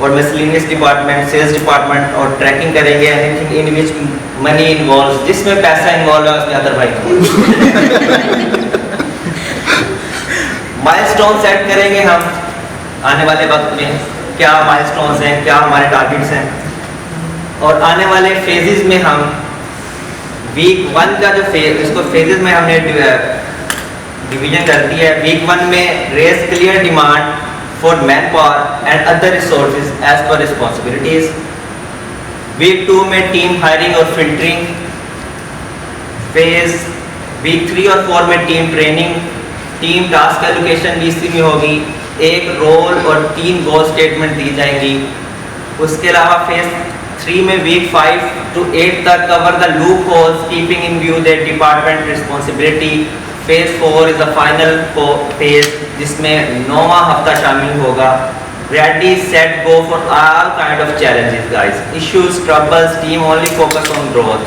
E: اور مسلینیس ڈپارٹمنٹ، سیلز ڈپارٹمنٹ، اور ٹریکنگ کریں گے any thing in which money involves, جس میں پیسہ انوالو ہے اس میں اطہر بھائی. مائل اسٹون سیٹ کریں گے ہم آنے والے وقت میں، کیا مائل اسٹونس ہیں، کیا ہمارے ٹارگیٹس ہیں، اور آنے والے فیزز میں ہم ویک 1 کا جو اس کو فیزز میں ہم نے ڈویژن کر دی ہے. ویک 1 میں raise clear demand for manpower and other resources as per responsibilities. Week 2 میں ٹیم ہائرنگ اور فلٹرنگ فیز. ویک 3 اور 4 میں team training. Team task allocation بھی اسی میں ہوگی، ایک رول اور 3 گول اسٹیٹمنٹ دی جائیں گی. اس کے علاوہ فیز 3 میں ویک 5 to 8 تک cover the loopholes keeping in view their department responsibility. Phase 4 is the final phase جس میں 9واں ہفتہ شامل ہوگا. ready, set, go for all kind of challenges guys. Issues, troubles, team only focus on growth.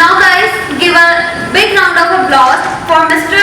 A: Now guys, give a big round of applause for Mr.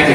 F: IT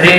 F: 3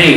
F: 3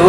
F: 2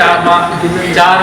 F: 4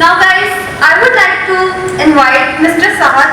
A: Now guys, I would like to invite Mr. Sahad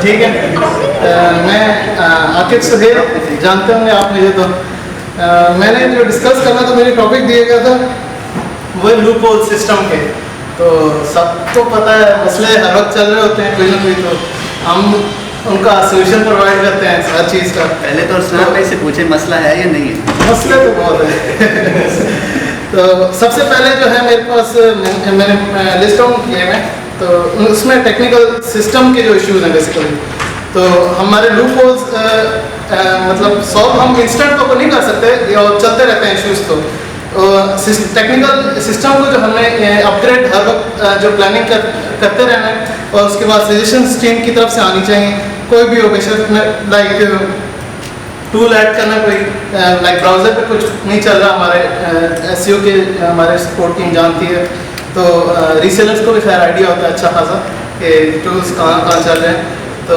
D: ٹھیک ہے. میں عاقب سہیل, جانتے ہوں گے آپ مجھے. تو میں نے جو ڈسکس کرنا تھا, میری ٹاپک دیا گیا تھا وہ لوپ ہول سسٹم کے. تو سب کو پتہ ہے مسئلے ہر وقت چل رہے ہوتے ہیں کوئی نہ کوئی, تو ہم ان کا سولوشن پرووائڈ کرتے ہیں ہر چیز کا.
C: پہلے تو اسلام بھائی سے پوچھے مسئلہ ہے یا نہیں ہے؟
D: مسئلے تو بہت ہے. تو سب سے پہلے جو ہے میرے پاس میں نے لسٹ ڈاؤن کیے ہیں, تو اس میں ٹیکنیکل سسٹم کے جو ایشوز ہیں بیسیکلی. تو ہمارے لوپ ہولز مطلب سالو ہم انسٹنٹ تو نہیں کر سکتے, اور چلتے رہتے ہیں ایشوز. تو ٹیکنیکل سسٹم کو جو ہم نے اپ گریڈ ہر وقت جو پلاننگ کرتے رہنا ہے, اور اس کے بعد سجیشنس ٹیم کی طرف سے آنی چاہیے. کوئی بھی ہو بیشک, لائک ٹول ایڈ کرنا, کوئی لائک براؤزر پہ کچھ نہیں چل رہا, ہمارے ایس سی او کے ہمارے سپورٹ ٹیم جانتی ہے. تو ریسیلرس کو بھی خیر آئیڈیا ہوتا ہے اچھا خاصا کہ ٹولس کہاں چل رہے ہیں. تو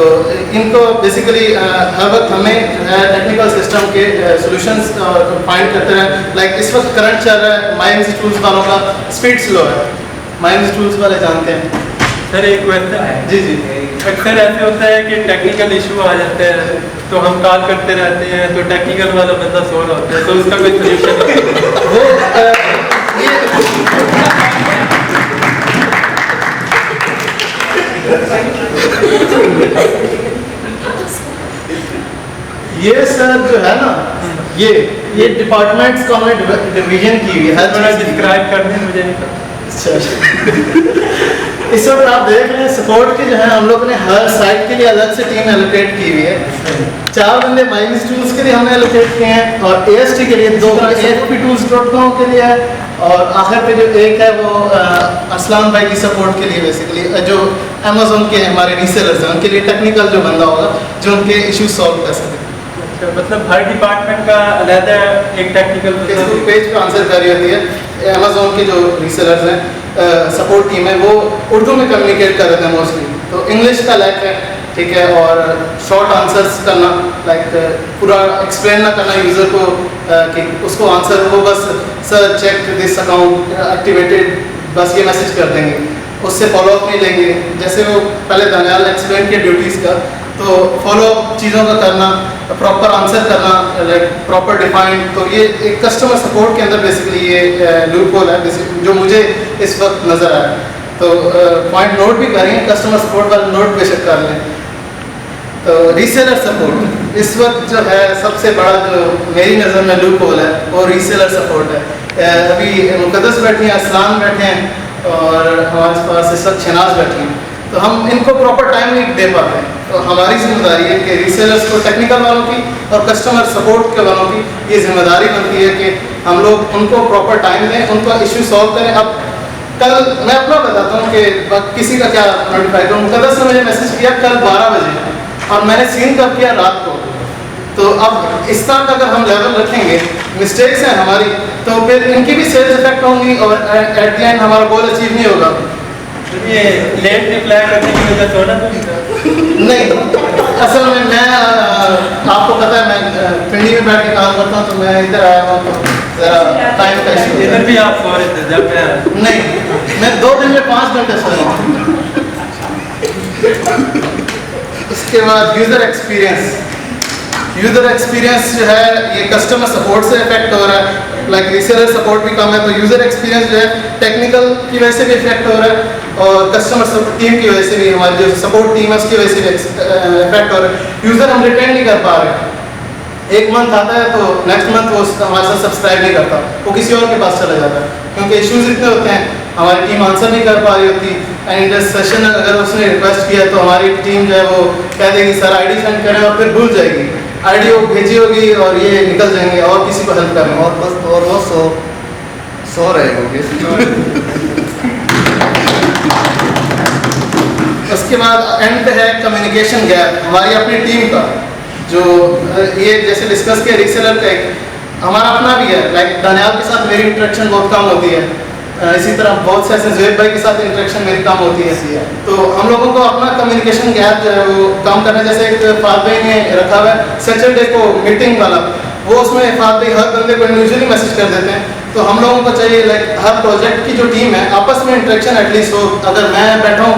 D: ان کو بیسیکلی ہر وقت ہمیں جو ہے ٹیکنیکل سسٹم کے سولوشنس فائنڈ کرتے رہیں. لائک اس وقت کرنٹ چل رہا ہے مائی ایمزی ٹولس والوں کا اسپیڈ سلو ہے. مائی ایمزی ٹولس والے جانتے ہیں.
G: سر ایک کویسچن ہے.
D: جی جی.
G: اکثر ایسے ہوتا ہے کہ ٹیکنیکل ایشو آ جاتے ہیں, تو ہم کال کرتے رہتے ہیں, تو ٹیکنیکل والا بندہ سو رہا ہوتا ہے, تو اس کا کوئی سولوشن
D: وہ یہ سر جو ہے نا, یہ ڈپارٹمنٹس کو ہم نے ڈویژن کی ہوئی ہے. ہر
G: تھوڑا
D: چیز
G: ڈسکرائب کر دیں, مجھے نہیں پتا.
D: اس وقت آپ دیکھ رہے ہیں سپورٹ کے جو ہے ہم لوگوں نے ہر سائٹ کے لیے الگ سے ٹیم ایلوکیٹ کی ہوئی ہے. 4 بندے مائی ایمزی ٹولس کے لیے ہم نے ایلوکیٹ کیے ہیں, اور اے ایس ٹی کے لیے 2 ASP-Tools.com کے لیے ہے, اور آخر پہ جو ایک ہے وہ اسلام بھائی کی سپورٹ کے لیے, بیسیکلی جو امیزون کے ہمارے ریسیلرز ہیں ان کے لیے ٹیکنیکل جو بندہ ہوگا جو ان کے ایشو سالو کر سکے.
G: مطلب ہر ڈپارٹمنٹ کا علیحدہ ایک ٹیکنیکل
D: فیس بک پیج پہ آنسر کری ہوتی ہے. امیزون کے جو ریسیلرز ہیں سپورٹ ٹیم ہے وہ اردو میں کمیونیکیٹ کر رہے ہیں موسٹلی, تو انگلش کا لیک ہے, ٹھیک ہے. اور شارٹ آنسرس کرنا, لائک پورا ایکسپلین نہ کرنا یوزر کو کہ اس کو آنسر وہ بس sir check this account activated, بس یہ میسج کر دیں گے, اس سے فالو اپ نہیں لیں گے. جیسے وہ پہلے دانیال نے ایکسپلین کیا ڈیوٹیز کا, تو فالو اپ چیزوں کا کرنا, پراپر آنسر کرنا, لائک پراپر ڈیفائنڈ. تو یہ ایک کسٹمر سپورٹ کے اندر بیسیکلی یہ لوپ ہول ہے جو مجھے اس وقت نظر آیا. تو پوائنٹ نوٹ بھی کریں, کسٹمر سپورٹ والے نوٹ بے شک کر لیں. تو ریسیلر سپورٹ اس وقت جو ہے سب سے بڑا جو میری نظر میں لوپ ہول ہے وہ ریسیلر سپورٹ ہے. ابھی مقدس بیٹھے ہیں, اسلام بیٹھے ہیں, اور ہمارے پاس اس وقت شہناز بیٹھے ہیں. تو ہم ان کو پراپر ٹائم نہیں دے پاتے ہیں. تو ہماری ذمہ داری ہے کہ ریسیلرس کو, ٹیکنیکل والوں کی اور کسٹمر سپورٹ کے والوں کی یہ ذمہ داری بنتی ہے کہ ہم لوگ ان کو پراپر ٹائم دیں, ان کا ایشو سالو کریں. اب کل میں اپنا بتاتا ہوں کہ کسی کا کیا نوٹیفائی کروں. مقدس نے مجھے میسج کیا کل 12 بجے, اور میں نے سین کب کیا رات کو. تو اب اس طرح کا اگر ہم لیول رکھیں گے, مسٹیکس ہیں ہماری, تو پھر ان کی بھی سیلز افیکٹ ہوں گی, اور ایٹ دی اینڈ ہمارا گول اچیو نہیں ہوگا.
G: یہ لیٹ ریپلائی کرنے کی وجہ سے ہونا تو
D: نہیں, اصل میں آپ کو پتا ہے میں پنڈی میں بیٹھ کے کام کرتا ہوں, تو میں ادھر آیا ہوں تو ذرا ٹائم کا ایشو.
G: ادھر بھی آپ سو رہے تھے جب میں
D: نہیں, میں 2 دن میں 5 گھنٹے سو رہا ہوں. اس کے بعد یوزر ایکسپیرینس جو ہے یہ کسٹمر سپورٹ سے افیکٹ ہو رہا ہے. لائک ریسیلر سپورٹ بھی کم ہے, تو یوزر ایکسپیرینس جو ہے ٹیکنیکل کی وجہ سے بھی افیکٹ ہو رہا ہے, اور کسٹمر ٹیم کی وجہ سے بھی, ہماری جو سپورٹ ٹیم ہے اس کی وجہ سے بھی افیکٹ ہو رہا ہے. یوزر ہم ریٹین نہیں کر پا رہے. 1 منتھ آتا ہے تو نیکسٹ منتھ وہ ہمارے ساتھ سبسکرائب نہیں کرتا, وہ کسی اور کے پاس چلا جاتا ہے, کیونکہ ایشوز اتنے ہوتے ہیں, ہماری ٹیم آنسر نہیں کر پا رہی ہوتی. اینڈ سیشن اگر اس نے ریکویسٹ کیا تو ہماری ٹیم جو ہے وہ کہہ دے گی سر آئی ڈی سینڈ کریں, اور پھر بھول جائے گی. آئی ڈی وہ بھیجی ہوگی اور یہ نکل جائیں گے اور کسی کو ہیلپ کریں,
C: اور بس اور وہ سو رہے ہوں گے.
D: اس کے بعد اینڈ ہے کمیونیکیشن گیپ ہماری اپنی ٹیم کا, جو یہ جیسے ڈسکس کیا ریسیلر کا ایک ہمارا اپنا بھی ہے. لائک دانیال کے ساتھ میری انٹریکشن بہت کم ہوتی ہے, اسی طرح بہت سے ایسے زہیب بھائی کے ساتھ انٹریکشن میری کم ہوتی ہے. تو ہم لوگوں کو اپنا کمیونیکیشن گیپ جو ہے وہ کام کرنا, جیسے ایک فات بھائی نے رکھا ہوا ہے سیٹرڈے کو میٹنگ والا, وہ اس میں فات بھائی ہر بندے کو انڈیویجولی میسج کر دیتے ہیں. تو ہم لوگوں کو چاہیے لائک ہر پروجیکٹ کی جو ٹیم ہے آپس میں انٹریکشن ایٹ لیسٹ ہو. اگر میں بیٹھا ہوں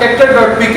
D: cactus.pk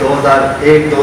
C: 2001-2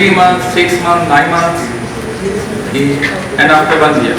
H: 3 months, 6 months, 9 months and after 1 year?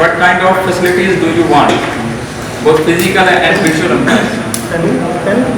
H: what kind of facilities do you want, both physical and virtual employees?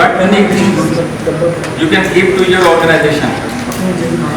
H: What unique things you can give to your organization?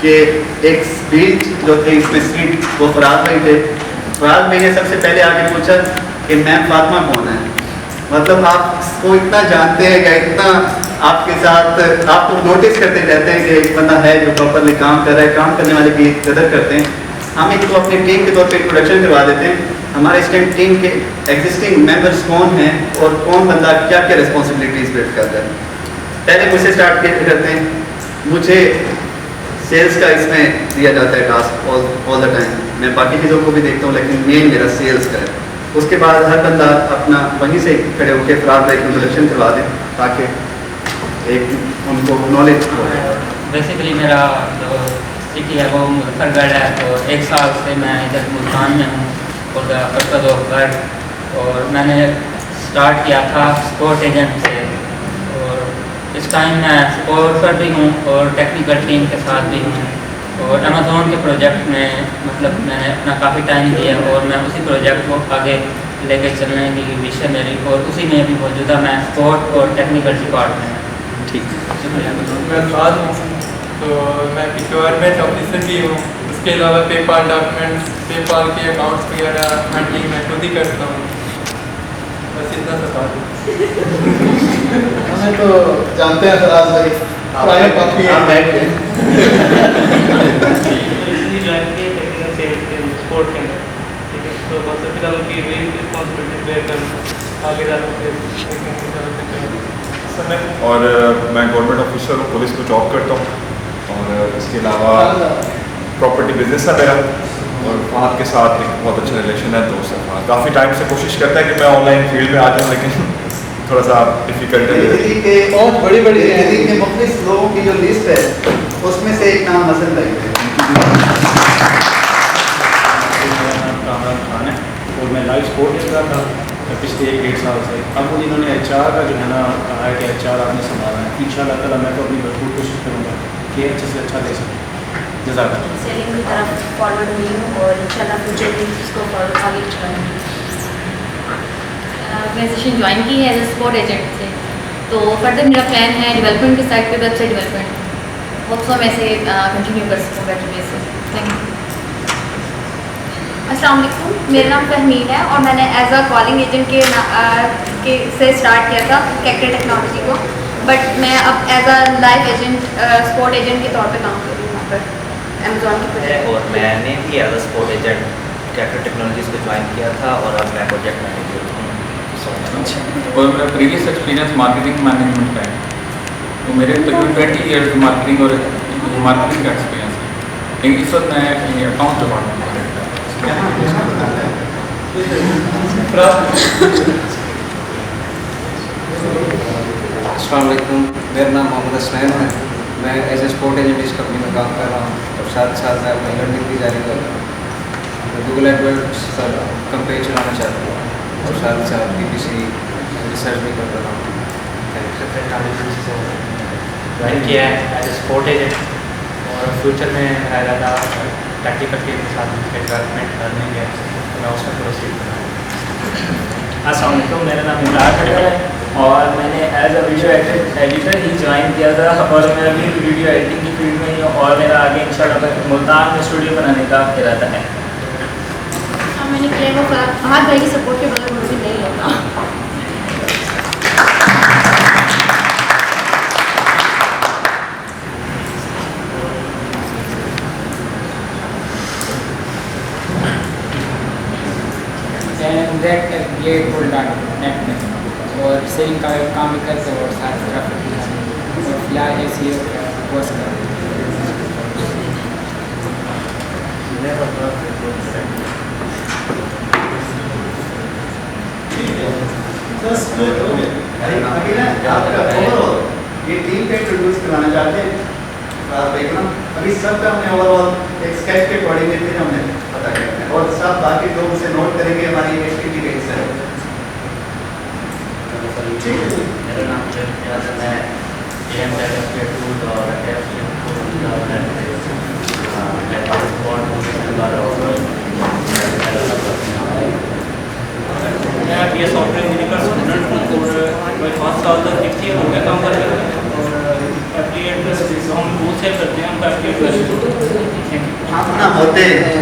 C: کہ ایک speech جو تھی اس میں set وہ فراز بھائی تھے. فراز بھائی نے سب سے پہلے آگے پوچھا کہ میم فاطمہ کون ہے. مطلب آپ اس کو اتنا جانتے ہیں کہ اتنا آپ کے ساتھ آپ کو نوٹس کرتے رہتے ہیں کہ ایک بندہ ہے جو پراپرلی کام کر رہا ہے, کام کرنے والے کی قدر کرتے ہیں. ہم ایک تو اپنی ٹیم کے طور پہ انٹروڈکشن کروا دیتے ہیں. ہمارے اس ٹائم ٹیم کے ایگزسٹنگ ممبرس کون ہیں اور کون بندہ کیا کیا ریسپانسبلٹیز بلڈ کرتا ہے. پہلے مجھ سے اسٹارٹ کرتے ہیں. مجھے سیلس کا اس میں دیا جاتا ہے ٹاسک آل دا ٹائم. میں باقی چیزوں کو بھی دیکھتا ہوں لیکن مین میرا سیلس کا ہے. اس کے بعد ہر بندہ اپنا وہیں سے کھڑے ہو کے فراز بھائی کی انٹروڈکشن کروا دیں تاکہ ایک ان کو نالج ہو.
F: بیسیکلی میرا جو سٹی ہے وہ مظفر گڑھ ہے. تو 1 سال سے میں ادھر ملتان میں ہوں اور مرکز آف گڑھ. اور میں نے اسٹارٹ کیا تھا سپورٹ ایجنٹ سے, اور اس ٹائم میں سپورٹ پر بھی ہوں اور ٹیکنیکل ٹیم کے ساتھ بھی ہوں. اور امیزون کے پروجیکٹ میں مطلب میں نے اپنا کافی ٹائم دیا اور میں اسی پروجیکٹ کو آگے لے کے چلنے کی وش ہے میری. اور اسی میں بھی موجودہ میں سپورٹ اور ٹیکنیکل ڈپارٹمنٹ. ٹھیک ہے, شکریہ.
G: میں فراز ہوں, تو میں پروکیورمنٹ آفیسر بھی ہوں. اس کے علاوہ پے پال ڈاکیومنٹس, پے پال کے اکاؤنٹس وغیرہ ہینڈلنگ میں خود ہی کرتا ہوں. بس اتنا سا بات ہے.
D: ہمیں تو جانتے ہیں فراز بھائی, پرائیویٹ کافی ہے.
H: اور میں گورنمنٹ آفیسر ہوں, پولیس میں جاب کرتا ہوں. اور اس کے علاوہ پراپرٹی بزنس ہے میرا, اور فہد کے ساتھ ایک بہت اچھا ریلیشن ہے. دوست ہے فہد, کافی ٹائم سے کوشش کرتا ہے کہ میں آن لائن فیلڈ میں آ جاؤں لیکن تھوڑا سا ڈیفیکلٹ ہے.
C: دلی کے
D: بہت بڑی بڑی
C: دلی کے مختلف لوگوں کی جو لسٹ ہے اس میں سے ایک نام حسن بھائی ہے.
B: کامران خان ہے اور میں لائف سپورٹ دے رہا تھا پچھلے 1-1.5 سال سے. اب مجھے انہوں نے HR کا جو ہے نا کہا ہے کہ HR آپ نے سنبھالنا ہے. ان شاء اللہ تعالیٰ میں تو اپنی بھرپور کوشش کروں گا کہ اچھے سے اچھا دے سکوں. جزاک اللہ.
A: سیلنگ کی طرف فارورڈ ہوئی ہوں اور انشاءاللہ فیوچر بھی اس کو آگے چلاؤں گی.
I: آرگنائزیشن جوائن کی ہے ایز اے سپورٹ ایجنٹ سے. تو فردر میرا پلان ہے ڈیولپمنٹ کے سائڈ پہ website development. Hope so میں سے کنٹینیو کر سکوں بیٹر وے سے. Thank you.
A: السلام علیکم, میرا نام فہمین ہے اور میں نے ایز اے کالنگ ایجنٹ کے سے اسٹارٹ کیا تھا کیکٹر ٹیکنالوجی کو. بٹ میں اب as a life agent support agent کے طور پہ کام کر رہی ہوں وہاں پر امیزون کے پروجیکٹ.
E: اور میں نے بھی ایز اے سپورٹ ایجنٹ کیکٹر ٹیکنالوجیز کو جوائن کیا تھا اور اب میں پروجیکٹ مینیجر ہوں.
H: اور میرا پریویس ایکسپیرینس مارکیٹنگ مینجمنٹ کا ہے. تو میرے تقریباً 20 ایئرز مارکیٹنگ اور مارکیٹنگ کا ایکسپیرینس ہے. اس وقت میں اکاؤنٹ ڈپارٹمنٹ میں رہتا ہوں.
J: السلام علیکم, میرا نام محمد اسلم ہے. میں ایز اے سپورٹ ایجنٹ اس کمپنی میں کام کر رہا ہوں اور ساتھ ساتھ میں اپنی لرننگ بھی جاری کر رہا ہوں. گوگل ایڈورڈس کمپنی چلانا چاہتا ہوں اور ساتھ ساتھ BBC ریسرچ بھی کر رہا ہوں.
F: جوائن کیا ہے ایز اے سپورٹ ایجنٹ اور فیوچر میں میرا ارادہ ٹیکنیکل ٹیم کے ساتھ ڈیولپمنٹ کرنے کے میں اس میں پروسیڈ کروں.
K: السلام علیکم, میرا نام عمران ہے اور میں نے as a video editor he join کیا تھا اور میں ابھی ویڈیو ایڈیٹنگ کی فیلڈ میں ہی ہوں اور میرا آگے انشاءاللہ ملتان میں اسٹوڈیو بنانے کا ارادہ ہے.
I: میں نے کیا وہ فہد بھائی کی سپورٹ کے بغیر مجھے نہیں ہوگا.
L: نیٹ میں اور سیلنگ کا کام بھی کرتے اور ساتھ گرافک ڈیزائن اور فی الحال ایسی کورس کر رہے
C: یہ ٹیم کا انٹروڈیوس کرانا چاہتے ہیں. دیکھنا ابھی سب کا ہم نے اوور آل ایک اسکیچ کے اکارڈنگ دیتے ہیں, ہم نے پتا کرنا ہے اور سب باقی لوگ اسے نوٹ کریں گے. ہماری ایکٹیویٹی کا حصہ ہے.
E: میرا نام میں
K: ابھی سافٹ ویئر انجینئر کا اسٹوڈنٹ ہوں اور میں 5 سال تک 6 ہو گیا کام کر رہا ہوں اور ایفیلیٹ ہم وہ سیل کرتے ہیں. ہم کا ایفیلیٹ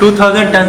G: 2010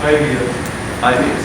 B: 5 years।
C: 5 years।